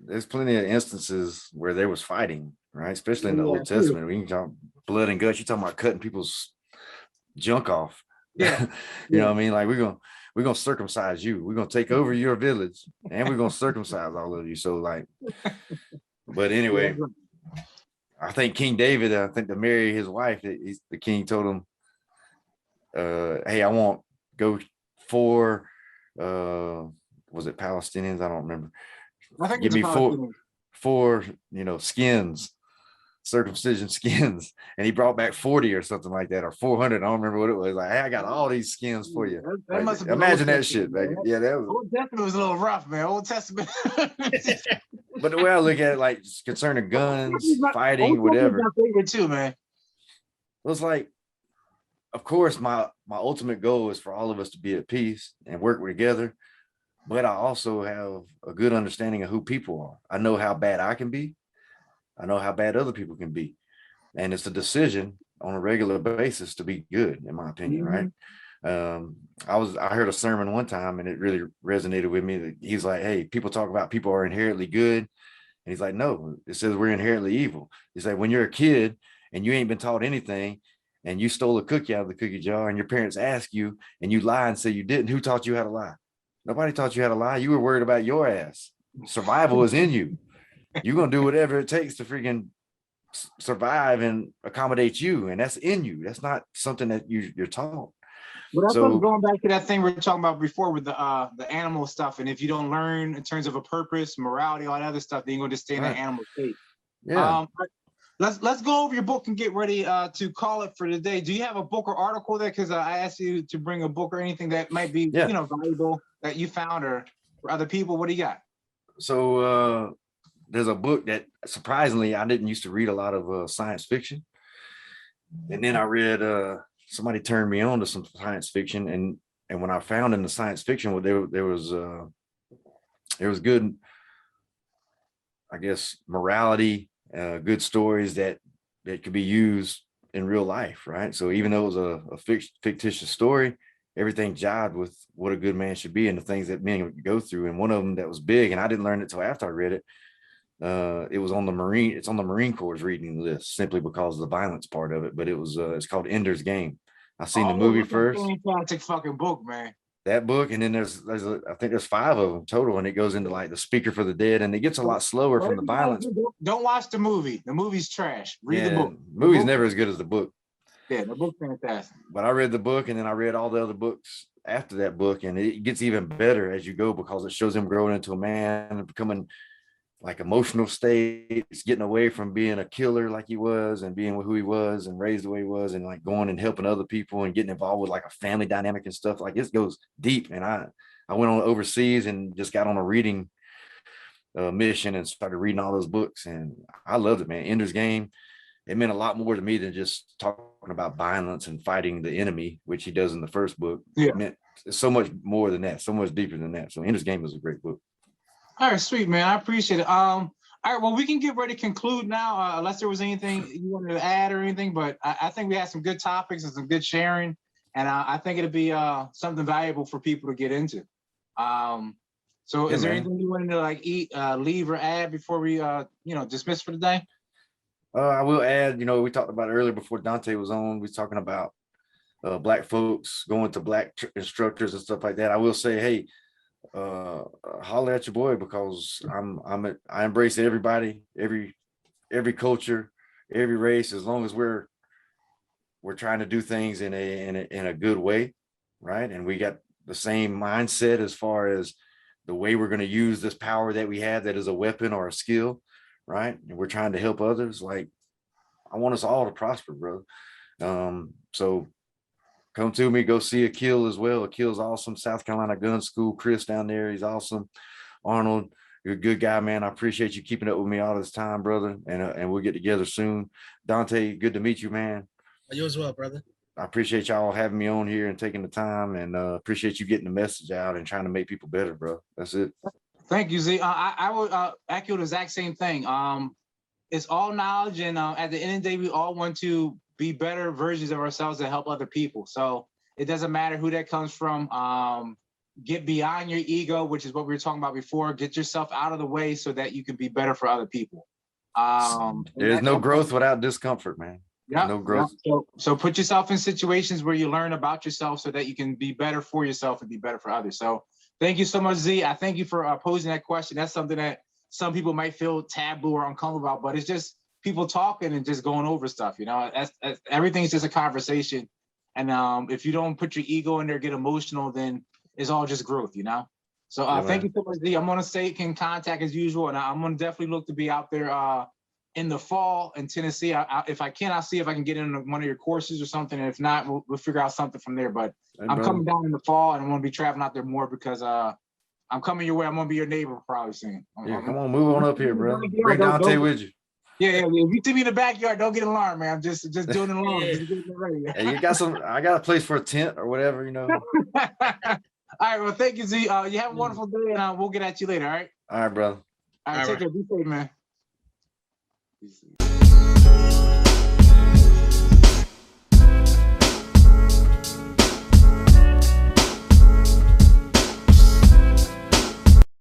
there's plenty of instances where there was fighting, right? Especially in the Old Testament. We can talk blood and guts. You're talking about cutting people's junk off. Yeah. You know what I mean? Like, we're gonna circumcise you. We're gonna take over your village, and we're gonna circumcise all of you. So, like, but anyway, I think King David, I think to marry his wife, the king told him, hey, I want go for was it Palestinians? I don't remember. I think give me four, you know, skins, circumcision skins, and he brought back 40 or something like that, or 400. I don't remember what it was. Like, hey, I got all these skins for you. That like, must have been imagine that shit, man. Yeah, that was. Old Testament was a little rough, man. Old Testament. But the way I look at it, like concerning guns, fighting, whatever. My favorite too, man. It was like, of course, my ultimate goal is for all of us to be at peace and work together. But I also have a good understanding of who people are. I know how bad I can be. I know how bad other people can be. And it's a decision on a regular basis to be good, in my opinion, right? I heard a sermon one time and it really resonated with me. He's like, hey, people talk about people are inherently good. And he's like, no, it says we're inherently evil. He's like, when you're a kid and you ain't been taught anything and you stole a cookie out of the cookie jar and your parents ask you and you lie and say you didn't, who taught you how to lie? Nobody taught you how to lie. You were worried about your ass. Survival is in you. You're going to do whatever it takes to freaking survive and accommodate you. And that's in you. That's not something that you're taught. Well, that's what I'm going back to that thing we were talking about before with the animal stuff. And if you don't learn in terms of a purpose, morality, all that other stuff, then you're going to stay in that animal state. Yeah. Let's go over your book and get ready to call it for today. Do you have a book or article there? Because I asked you to bring a book or anything that might be you know, valuable that you found or for other people. What do you got? So there's a book that surprisingly I didn't used to read a lot of science fiction, and then I read somebody turned me on to some science fiction, and when I found in the science fiction, well, there was good, I guess, morality, good stories that could be used in real life, right? So even though it was a fictitious story, everything jived with what a good man should be and the things that men go through. And one of them that was big, and I didn't learn it till after I read it. It was on the Marine Corps reading list simply because of the violence part of it. But it was it's called Ender's Game. I seen the movie first. Fantastic fucking book, man. That book, and then there's I think there's 5 of them total, and it goes into like the Speaker for the Dead, and it gets a lot slower from the violence. Don't watch the movie. The movie's trash. Read the book. The movie's never as good as the book. Yeah, the book's fantastic. But I read the book, and then I read all the other books after that book, and it gets even better as you go because it shows him growing into a man and becoming like emotional states, getting away from being a killer like he was and being who he was and raised the way he was, and like going and helping other people and getting involved with like a family dynamic and stuff. Like this goes deep. And I went on overseas and just got on a reading mission and started reading all those books, and I loved it, man. Ender's Game, it meant a lot more to me than just talking about violence and fighting the enemy, which he does in the first book. Yeah. It meant so much more than that, so much deeper than that. So Ender's Game is a great book. All right, sweet, man. I appreciate it. All right, well, we can get ready to conclude now, unless there was anything you wanted to add or anything, but I think we had some good topics and some good sharing, and I think it'll be something valuable for people to get into. So Yeah, is there man. anything you wanted to like leave or add before we dismiss for the day? I will add, we talked about earlier before Dante was on, we was talking about Black folks going to Black instructors and stuff like that. I will say, hey, holler at your boy, because I embrace everybody, every culture, every race, as long as we're trying to do things in a good way, right? And we got the same mindset as far as the way we're going to use this power that we have, that is a weapon or a skill, right? And we're trying to help others. Like, I want us all to prosper, bro. So come to me, go see Akil as well. Akil's awesome. South Carolina Gun School. Chris down there, he's awesome. Arnold, you're a good guy, man. I appreciate you keeping up with me all this time, brother. And we'll get together soon. Dante, good to meet you, man. You as well, brother. I appreciate y'all having me on here and taking the time, and appreciate you getting the message out and trying to make people better, bro. That's it. Thank you, Z. I will echo the exact same thing. It's all knowledge, and at the end of the day, we all want to be better versions of ourselves and help other people. So it doesn't matter who that comes from. Get beyond your ego, which is what we were talking about before. Get yourself out of the way so that you can be better for other people. There's no growth without discomfort, man. Yeah, no growth. So put yourself in situations where you learn about yourself so that you can be better for yourself and be better for others. So thank you so much, Z. I thank you for posing that question. That's something that some people might feel taboo or uncomfortable about, but it's just people talking and just going over stuff. That's everything's just a conversation. And if you don't put your ego in there, get emotional, then it's all just growth, So thank you so much, Z. I'm gonna stay in contact as usual, and I'm gonna definitely look to be out there in the fall in Tennessee. If I can, I'll see if I can get in one of your courses or something. And if not, we'll figure out something from there. But hey, I'm coming down in the fall, and I'm going to be traveling out there more because I'm coming your way. I'm going to be your neighbor probably soon. Yeah, come on, move on up here, bro. Bring Dante with you. Yeah. If you see me in the backyard, don't get alarmed, man. I'm just doing it alone. Hey, you got I got a place for a tent or whatever, All right. Well, thank you, Z. You have a wonderful day, and we'll get at you later. All right. All right, brother. All right. Take care. Be safe, man.